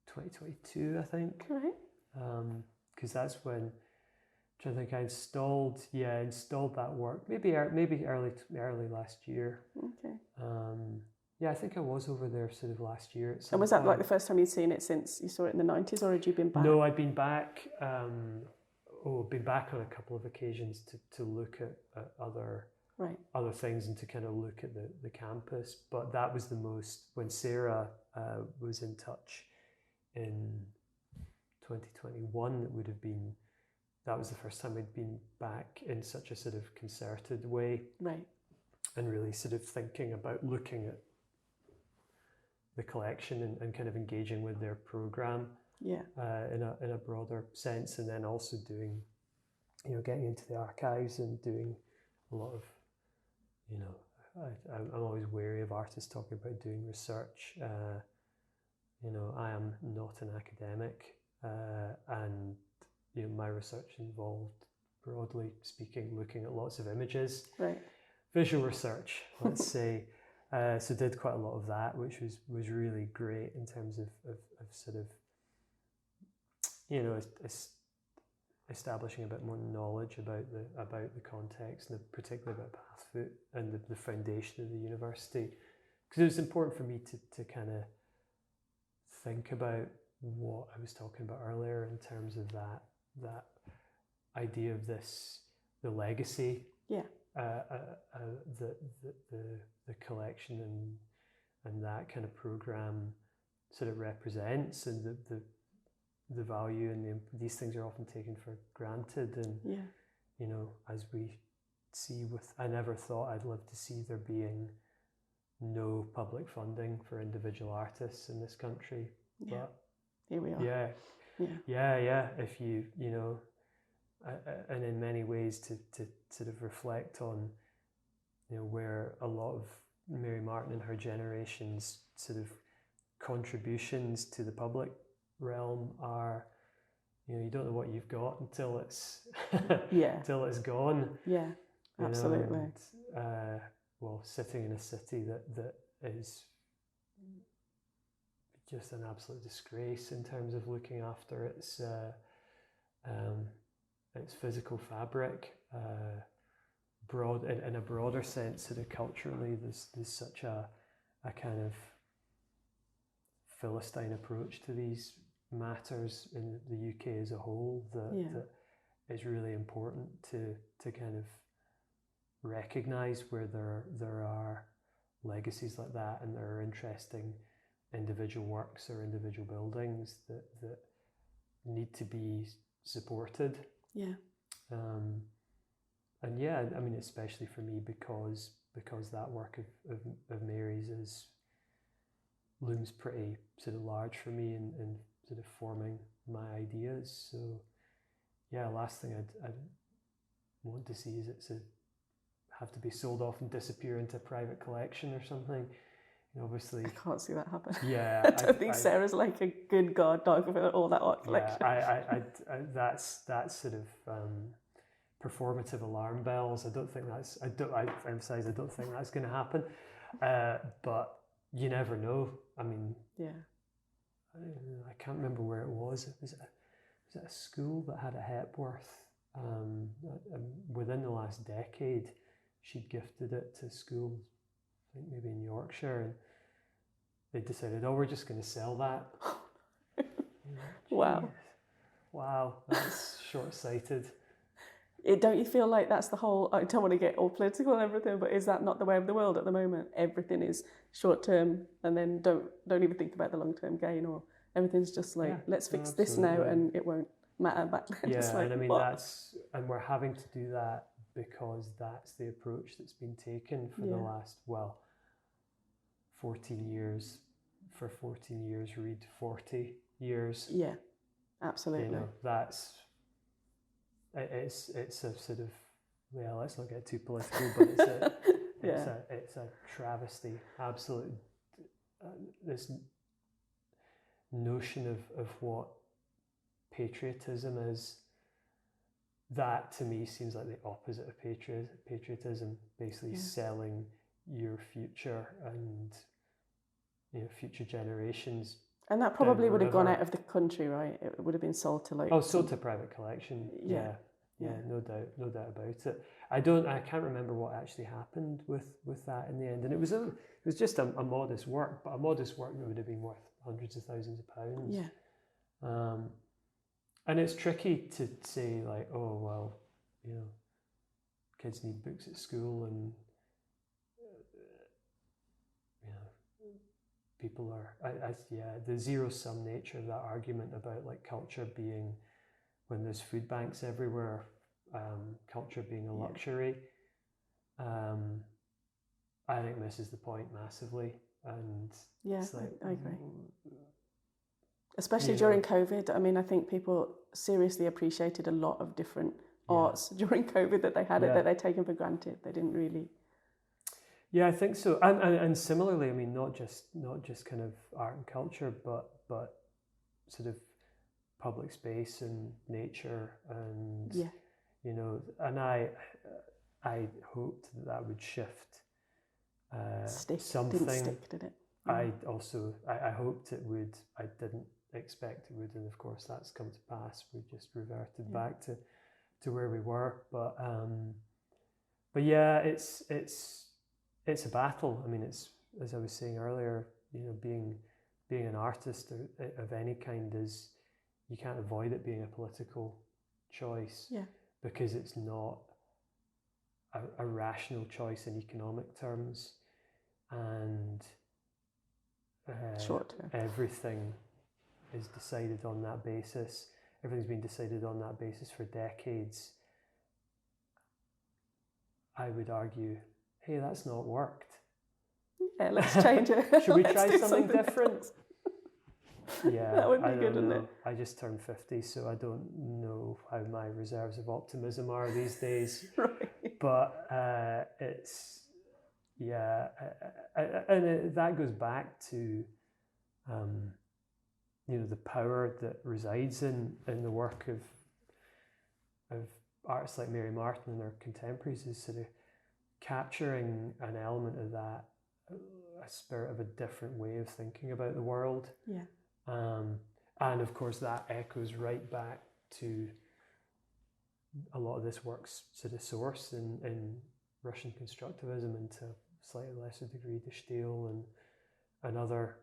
2022, I think. Right. Because that's when, I think I installed that work. Maybe early last year. Okay. Yeah, I think I was over there sort of last year at some And was that point. like the first time you'd seen it since you saw it in the 90s, or had you been back? No, I'd been back. Been back on a couple of occasions to look at other things, and to kind of look at the campus. But that was the most, when Sarah was in touch in 2021. That was the first time I'd been back in such a sort of concerted way, right? And really sort of thinking about looking at the collection and kind of engaging with their program, in a broader sense, and then also doing, getting into the archives and doing a lot of, I'm always wary of artists talking about doing research. I am not an academic, and my research involved, broadly speaking, looking at lots of images, right? Visual research, let's say. So did quite a lot of that, which was really great in terms of sort of, establishing a bit more knowledge about the context, and particularly about Pathfoot and the foundation of the university, because it was important for me to kind of think about what I was talking about earlier in terms of that idea of the legacy, Yeah. the collection and that kind of program sort of represents, and the value, and these things are often taken for granted, and you know, as we see I never thought I'd live to see there being no public funding for individual artists in this country. Yeah. But here we are. Yeah. If you know, and in many ways to sort of reflect on, you know, where a lot of Mary Martin and her generation's sort of contributions to the public realm are, you know, you don't know what you've got until it's until it's gone. Yeah, absolutely. You know, and, well, sitting in a city that is just an absolute disgrace in terms of looking after its physical fabric, in a broader sense, sort of culturally, there's such a kind of Philistine approach to these matters in the UK as a whole that is really important to kind of recognise where there are legacies like that, and there are interesting individual works or individual buildings that need to be supported. Yeah. And yeah, I mean, especially for me, because that work of Mary's looms pretty sort of large for me in sort of forming my ideas. So yeah, last thing I'd want to see is it have to be sold off and disappear into a private collection or something. You know, obviously, I can't see that happen. Yeah, I don't think Sarah's like a good guard dog for all that art collection. Yeah, I that's sort of performative alarm bells. I emphasize, I don't think that's going to happen. But you never know. I mean, yeah, I can't remember where it was. Was it a school that had a Hepworth? Within the last decade, she'd gifted it to schools, I think maybe in Yorkshire, and they decided, we're just going to sell that. Wow, that's short-sighted. Don't you feel like that's the whole, I don't want to get all political and everything, but is that not the way of the world at the moment? Everything is short-term, and then don't even think about the long-term gain, or everything's just like, let's fix this now and it won't matter back then. Yeah, like, and I mean, what? and we're having to do that because that's the approach that's been taken for the last, 14 years. For 14 years, read 40 years. Yeah, absolutely. You know, it's a sort of, let's not get too political, but it's a travesty. Absolute, this notion of what patriotism is, that to me seems like the opposite of patriotism, basically selling your future and, you know, future generations. And that probably would have gone out of the country, right? It would have been sold to like... sold to private collection. Yeah, no doubt about it. I can't remember what actually happened with that in the end. And it was just a modest work, but a modest work that would have been worth hundreds of thousands of pounds. Yeah. And it's tricky to say like, oh, well, you know, kids need books at school, and you know, people are, the zero-sum nature of that argument about like culture being, when there's food banks everywhere, culture being a luxury, I think misses the point massively. And it's like, I agree. Especially during COVID. I mean, I think people seriously appreciated a lot of different arts during COVID that they had that they'd taken for granted. They didn't really. Yeah, I think so. And similarly, I mean, not just kind of art and culture, but sort of public space and nature, and you know, and I hoped that would shift. Something didn't stick, did it? I hoped it would. I didn't expect it would, and of course that's come to pass. We just reverted back to where we were, but yeah, it's a battle. I mean, it's, as I was saying earlier, you know, being being an artist of any kind is, you can't avoid it being a political choice, because it's not a rational choice in economic terms, and short term. everything is decided on that basis. Everything's been decided on that basis for decades. I would argue, hey, that's not worked. Yeah, let's change it. Should we try something different? Yeah, that would be I good, don't wouldn't know. it? I just turned 50, so I don't know how my reserves of optimism are these days. Right. But it's, yeah, and that goes back to, you know, the power that resides in the work of artists like Mary Martin and their contemporaries, is sort of capturing an element of that, a spirit of a different way of thinking about the world. Yeah. And of course that echoes right back to a lot of this work's sort of source in Russian constructivism, and to a slightly lesser degree de Stijl and other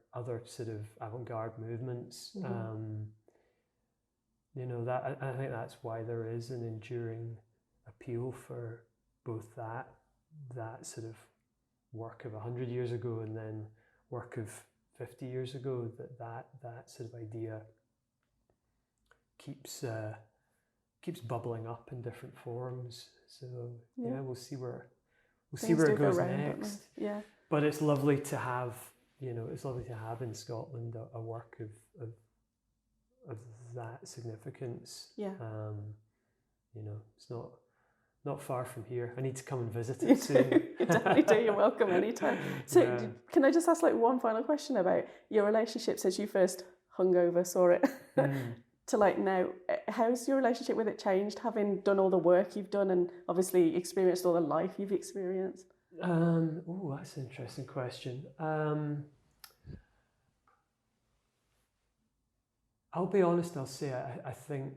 sort of avant-garde movements. You know, that I think that's why there is an enduring appeal for both that sort of work of 100 years ago and then work of 50 years ago, that sort of idea keeps bubbling up in different forms. So yeah, we'll see where it goes next. Yeah. But it's lovely to have, you know, it's lovely to have in Scotland a work of that significance. Yeah. You know, it's not far from here. I need to come and visit it soon. You definitely do. You're welcome anytime. So can I just ask like one final question about your relationship since you first saw it to like now? How's your relationship with it changed, having done all the work you've done and obviously experienced all the life you've experienced? Oh, that's an interesting question. I'll be honest, I'll say I think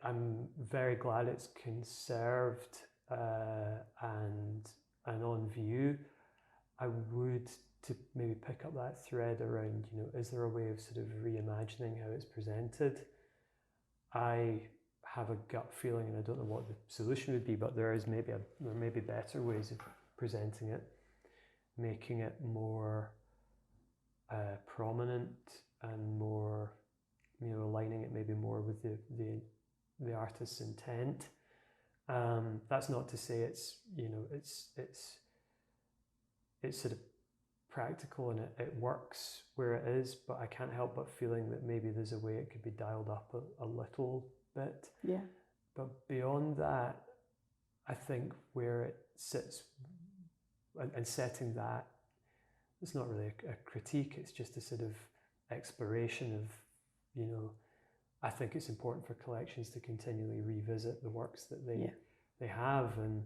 I'm very glad it's conserved and on view. I would, to maybe pick up that thread around, you know, is there a way of sort of reimagining how it's presented? I have a gut feeling, and I don't know what the solution would be, but there may be better ways of presenting it, making it more prominent and more, you know, aligning it maybe more with the artist's intent. That's not to say it's, you know, it's sort of practical and it works where it is, but I can't help but feeling that maybe there's a way it could be dialed up a little bit. Yeah. But beyond that, I think where it sits and setting that, it's not really a critique, it's just a sort of exploration of, you know, I think it's important for collections to continually revisit the works that they have. And,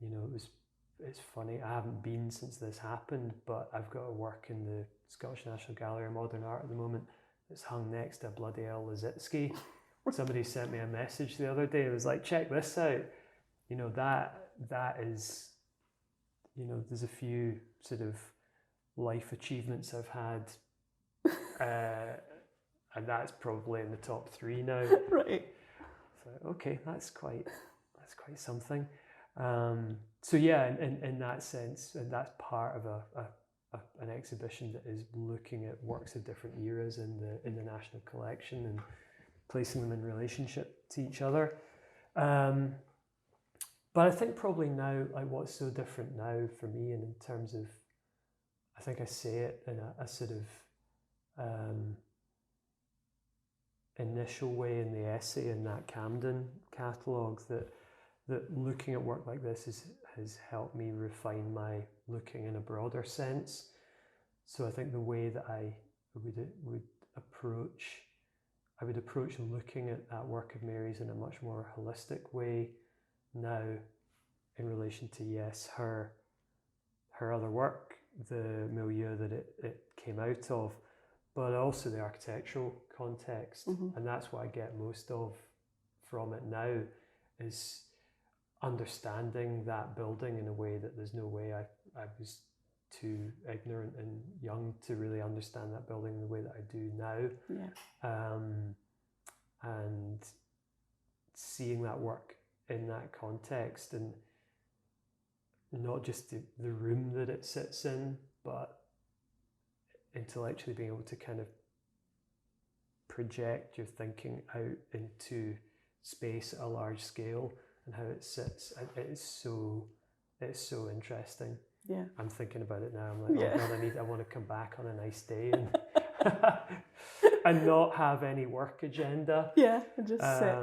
you know, it's funny, I haven't been since this happened, but I've got a work in the Scottish National Gallery of Modern Art at the moment that's hung next to a bloody hell Liszewski. Somebody sent me a message the other day, it was like, check this out. You know, that is, you know, there's a few sort of life achievements I've had, and that's probably in the top 3 now. Right. So okay, that's quite something. So yeah, in that sense, and that's part of an exhibition that is looking at works of different eras in the National Collection and placing them in relationship to each other. But I think probably now, like what's so different now for me, and in terms of, I think I say it in a sort of initial way in the essay in that Camden catalogue, that looking at work like this has helped me refine my looking in a broader sense. So I think the way that I would approach looking at that work of Mary's in a much more holistic way now, in relation to, yes, her other work, the milieu that it came out of, but also the architectural context. And that's what I get most of from it now, is understanding that building in a way that there's no way I was too ignorant and young to really understand that building the way that I do now. And seeing that work in that context, and not just the room that it sits in, but intellectually being able to kind of project your thinking out into space at a large scale and how it sits. It's so interesting. Yeah. I'm thinking about it now. I'm like, oh God, I want to come back on a nice day and and not have any work agenda. Yeah, and just sit.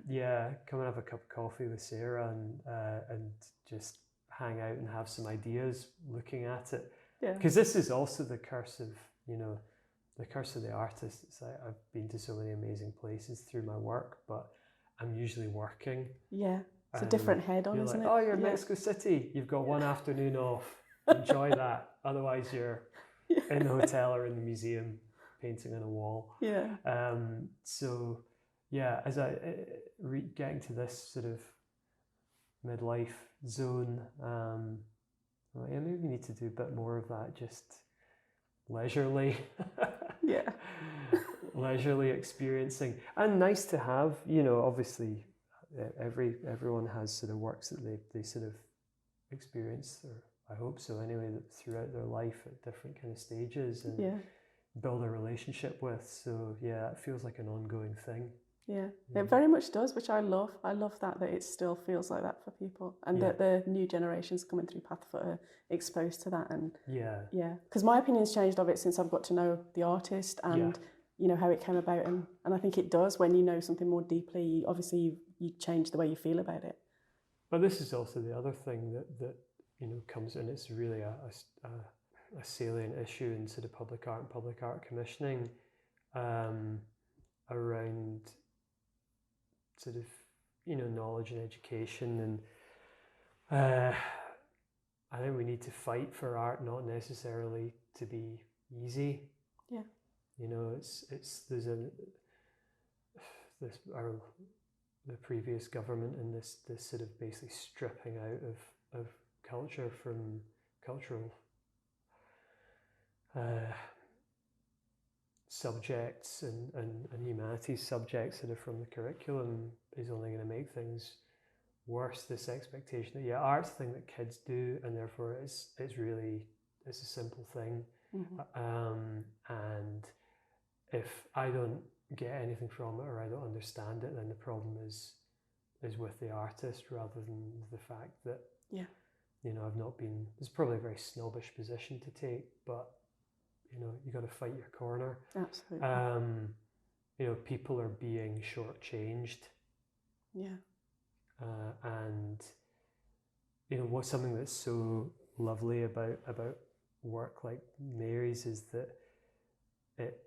Yeah, come and have a cup of coffee with Sarah and just hang out and have some ideas looking at it. Yeah. Because this is also the curse of, the curse of the artist. It's like I've been to so many amazing places through my work, but I'm usually working. Yeah, it's a different head on, isn't like, it? oh, you're in Mexico City. You've got one afternoon off. Enjoy that. Otherwise, you're in the hotel or in the museum painting on a wall. Yeah. So, yeah, as I getting to this sort of midlife zone, well, yeah, maybe we need to do a bit more of that, just leisurely. Yeah. Leisurely experiencing, and nice to have, obviously everyone has sort of works that they sort of experience, or I hope so anyway, that throughout their life at different kind of stages, and build a relationship with. So yeah, it feels like an ongoing thing. Yeah, it very much does, which I love. I love that it still feels like that for people, and that the new generations coming through Pathfoot are exposed to that. And because my opinion's changed of it since I've got to know the artist and how it came about, and I think it does when you know something more deeply. Obviously, you change the way you feel about it. But this is also the other thing that comes in. It's really a salient issue in sort of public art and public art commissioning, around sort of knowledge and education, and I think we need to fight for art, not necessarily to be easy. Yeah. The previous government and this sort of basically stripping out of culture from cultural subjects and humanities subjects that are from the curriculum is only going to make things worse. This expectation that art's a thing that kids do, and therefore it's a simple thing. And if I don't get anything from it, or I don't understand it, then the problem is with the artist rather than the fact that I've not been. It's probably a very snobbish position to take, but you got to fight your corner. Absolutely. People are being shortchanged. Yeah. And what's something that's so lovely about work like Mary's is that it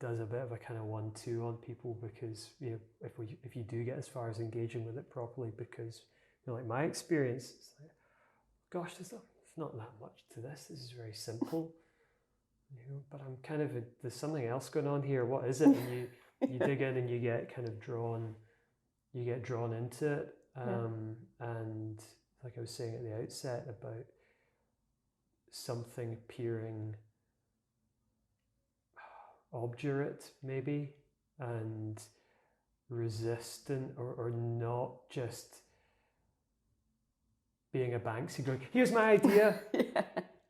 does a bit of a kind of 1-2 on people, because if you do get as far as engaging with it properly, because like my experience, it's like, gosh, there's not that much to this. This is very simple. But I'm kind of there's something else going on here. What is it? And you dig in and you get kind of drawn into it. And like I was saying at the outset about something appearing obdurate maybe, and resistant, or not just being a Banksy going, here's my idea.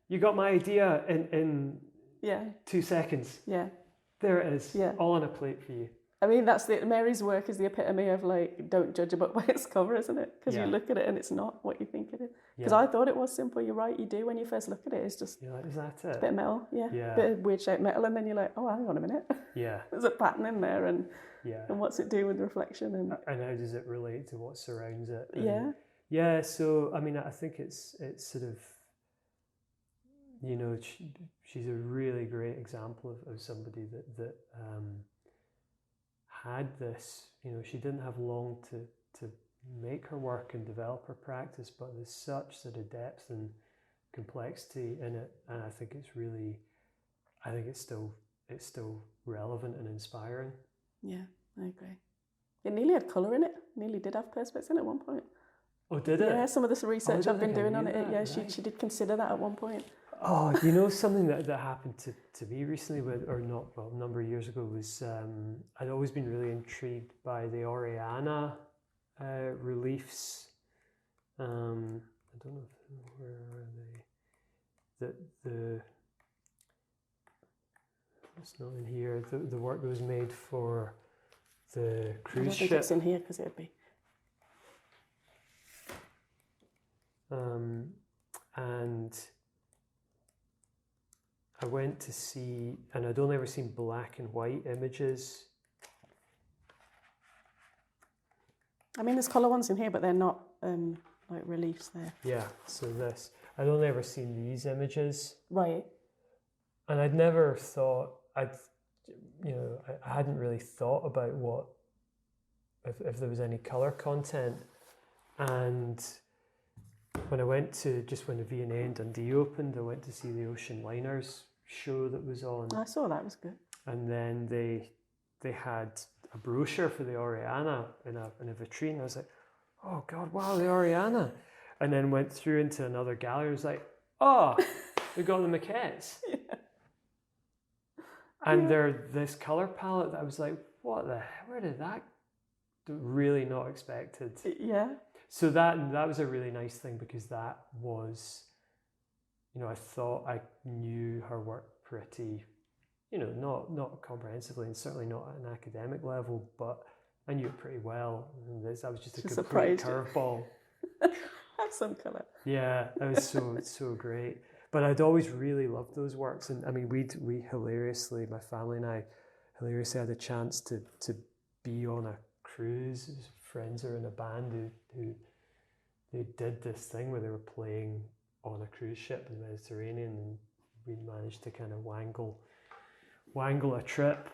You got my idea in 2 seconds. Yeah. There it is. Yeah. All on a plate for you. I mean, Mary's work is the epitome of like, don't judge a book by its cover, isn't it? Because you look at it and it's not what you think it is. Because I thought it was simple. You're right, you do. When you first look at it, it's just... You're like, is that it? It's a bit of metal, a bit of weird shaped metal, and then you're like, oh, hang on a minute. Yeah. There's a pattern in there, and what's it do with reflection? And how does it relate to what surrounds it? And yeah, so, I mean, I think it's sort of, she's a really great example of somebody that had this, she didn't have long to make her work and develop her practice, but there's such sort of depth and complexity in it, and I think it's still relevant and inspiring. Yeah, I agree. It nearly had colour in it. Nearly did have perspex in it at one point. Oh, did it? Yeah, some of the research I've been doing on it. Yeah, right. she did consider that at one point. Oh, you know something that happened to me recently, a number of years ago, was I'd always been really intrigued by the Oriana reliefs. I don't know where are they. The it's not in here. The work that was made for the cruise ship. I don't think it's in here because it'd be. And I went to see, and I'd only ever seen black and white images. I mean, there's colour ones in here, but they're not like reliefs there. Yeah, so I'd only ever seen these images. Right. And I'd never thought, I hadn't really thought about if there was any colour content. And when I went to, just when the V&A in Dundee opened, I went to see the Ocean Liners show that was on. I saw that, was good. And then they had a brochure for the Oriana in a vitrine. I was like, oh God, wow, the Oriana. And then went through into another gallery. I was like, oh, we got the maquettes. Yeah. And they're this colour palette that I was like, where did that, really not expected. Yeah. So that was a really nice thing, because that was, I thought I knew her work pretty, not comprehensively, and certainly not at an academic level, but I knew it pretty well. And that was just a complete curveball. Have some colour. Yeah, that was so great. But I'd always really loved those works, and I mean, we hilariously, my family and I, hilariously had a chance to be on a cruise. Friends are in a band who they did this thing where they were playing on a cruise ship in the Mediterranean, and we managed to kind of wangle a trip.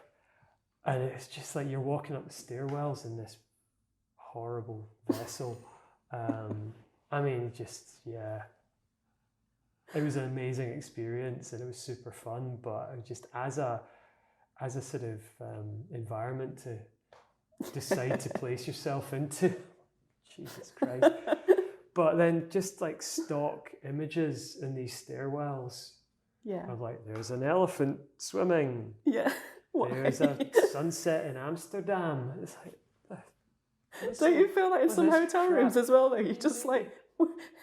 And it's just like you're walking up the stairwells in this horrible vessel. I mean, it was an amazing experience, and it was super fun. But just as a sort of environment to decide to place yourself into, Jesus Christ. But then just like stock images in these stairwells. Yeah. Of like, there's an elephant swimming. Yeah. There's a sunset in Amsterdam. It's like, don't you feel like in some hotel rooms as well, though? You're just like,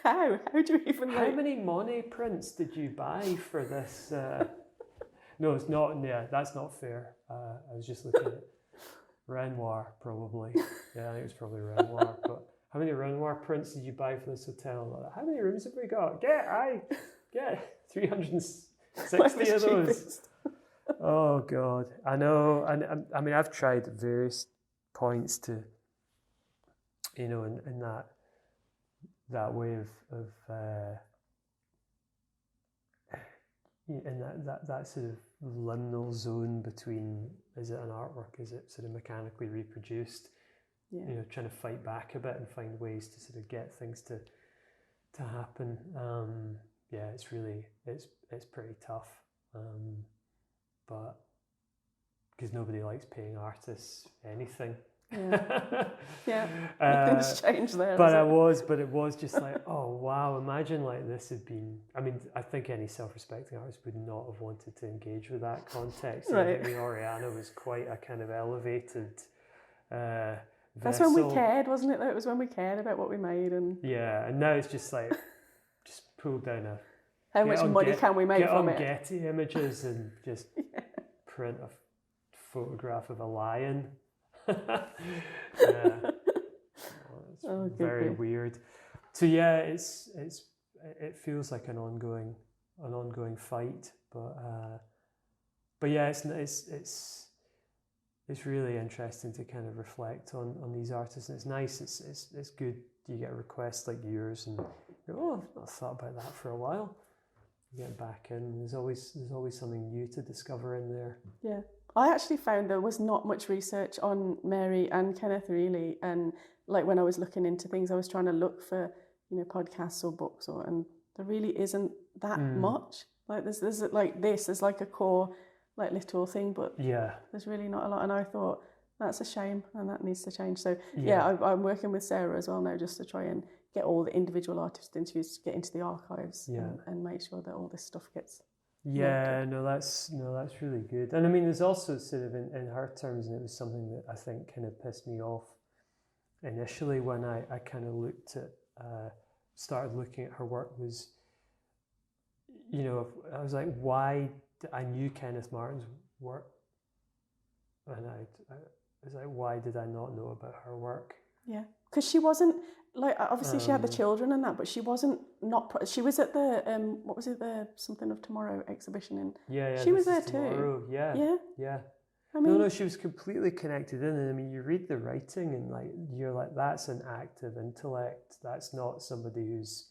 how do you even How many Monet prints did you buy for this? No, it's not. Yeah, that's not fair. I was just looking at Renoir, probably. Yeah, I think it was probably Renoir. But how many Renoir prints did you buy for this hotel? How many rooms have we got? Get 360 of those. Oh God, I know. And I mean, I've tried at various points to, in that way of in that sort of liminal zone between, is it an artwork, is it sort of mechanically reproduced? Yeah. Trying to fight back a bit and find ways to sort of get things to happen. Yeah, it's pretty tough. But because nobody likes paying artists anything. Yeah, nothing's changed there. But it was just like, oh wow, imagine like this had been. I mean, I think any self-respecting artist would not have wanted to engage with that context. Right. I think the Oriana was quite a kind of elevated. That's when we cared, wasn't it? Though it was when we cared about what we made, and and now it's just like, just pull down how much money can we make from it? Get on Getty Images and just print a photograph of a lion. It's very weird. So yeah, it feels like an ongoing fight, but yeah, it's really interesting to kind of reflect on these artists, and it's nice. It's good. You get requests like yours, and you're, oh, I've not thought about that for a while. You get back in. There's always something new to discover in there. Yeah. I actually found there was not much research on Mary and Kenneth, really, and like when I was looking into things, I was trying to look for podcasts or books, and there really isn't that much. Like there's like there's like a core like little thing, but there's really not a lot. And I thought that's a shame, and that needs to change. So I'm working with Sarah as well now, just to try and get all the individual artist interviews to get into the archives Yeah. and make sure that all this stuff gets. Yeah, that's really good. And I mean, there's also sort of in her terms, and it was something that I think kind of pissed me off initially when I kind of started looking at her work was, you know, I was like, why? I knew Kenneth Martin's work, and I was like, why did I not know about her work? Yeah, because she wasn't like, obviously she had the children and that, but she wasn't she was at the what was it, the Something of Tomorrow exhibition in. Yeah, she was there tomorrow. too. Yeah. I mean, no, she was completely connected in, and I mean, you read the writing, and like you're like, that's an active intellect. That's not somebody who's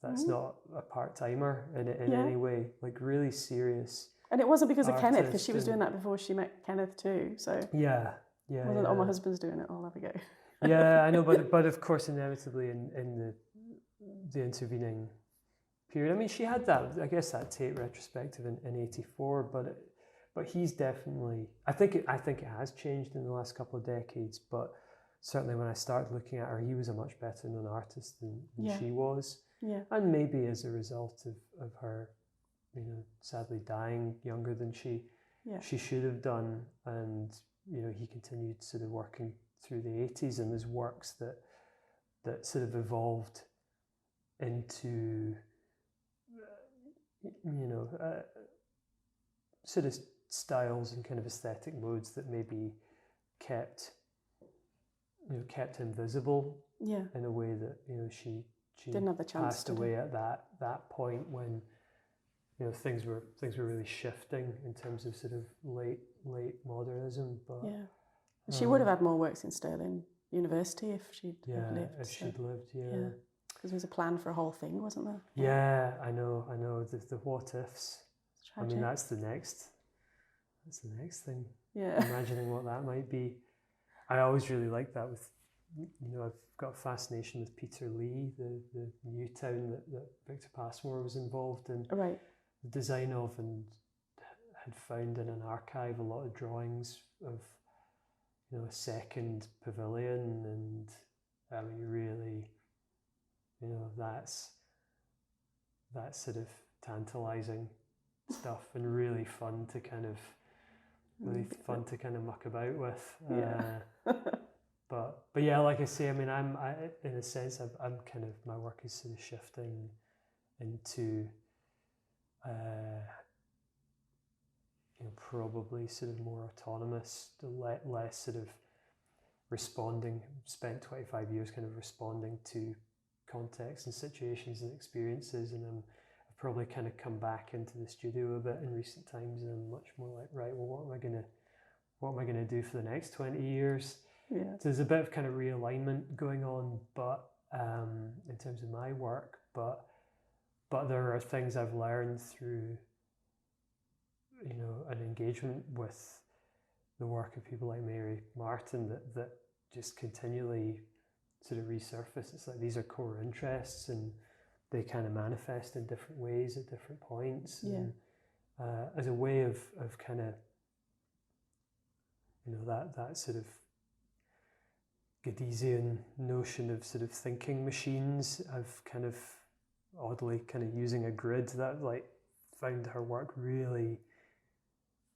not a part-timer in any way. Like really serious. And it wasn't because of Kenneth, because she was doing that before she met Kenneth too. So yeah. It wasn't, oh, my husband's doing it, I'll have a go. Yeah, I know, but of course, inevitably in the intervening period, I mean, she had that, I guess, that Tate retrospective in '84, but he's definitely, I think it has changed in the last couple of decades, but certainly when I started looking at her, he was a much better known artist than she was. Yeah. And maybe as a result of her, you know, sadly dying younger than she should have done, and you know, he continued sort of working through the 80s, and there's works that sort of evolved into, you know, sort of styles and kind of aesthetic modes that maybe kept him visible in a way that, you know, she didn't have the chance passed away at that point when, you know, things were really shifting in terms of sort of late modernism. But she would have had more works in Stirling University if she'd lived. She'd lived, because there was a plan for a whole thing, wasn't there? Yeah, I know. The what ifs. I mean, that's the next thing. Yeah, imagining what that might be. I always really like that with, you know, I've got a fascination with Peter Lee, the new town that Victor Passmore was involved in. Right. The design of, and had found in an archive a lot of drawings of, you know, a second pavilion, and I mean, really, you know, that's sort of tantalizing stuff, and really fun to kind of muck about with. But yeah, like I say, I mean, I'm in a sense, I'm kind of, my work is sort of shifting into, you know, probably sort of more autonomous, less sort of responding. Spent 25 years kind of responding to contexts and situations and experiences, and I've probably kind of come back into the studio a bit in recent times, and I'm much more like, right, well, what am I gonna do for the next 20 years? Yeah. So there's a bit of kind of realignment going on, but in terms of my work, but there are things I've learned through, you know, an engagement with the work of people like Mary Martin that just continually sort of resurface. It's like these are core interests, and they kind of manifest in different ways at different points. Yeah. And as a way of kind of, you know, that sort of Gadesian notion of sort of thinking machines, I've kind of oddly kind of using a grid that like found her work really,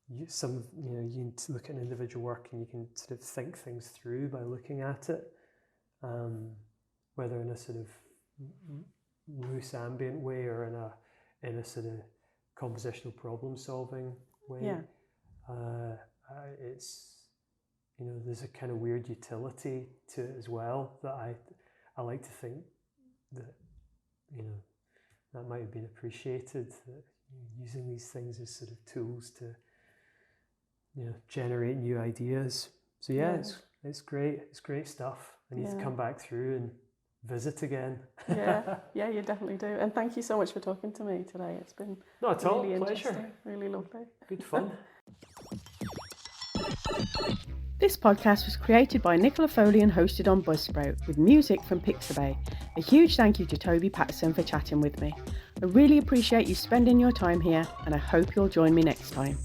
you know, you can look at an individual work and you can sort of think things through by looking at it, whether in a sort of loose ambient way or in a sort of compositional problem solving way. Yeah. It's, you know, there's a kind of weird utility to it as well that I like to think that, you know, that might have been appreciated, that using these things as sort of tools to, you know, generate new ideas. So yeah. It's great stuff. I need to come back through and visit again. Yeah, you definitely do. And thank you so much for talking to me today. It's been not at all, really pleasure. Really lovely. Good fun. This podcast was created by Nicola Foley and hosted on Buzzsprout with music from Pixabay. A huge thank you to Toby Paterson for chatting with me. I really appreciate you spending your time here, and I hope you'll join me next time.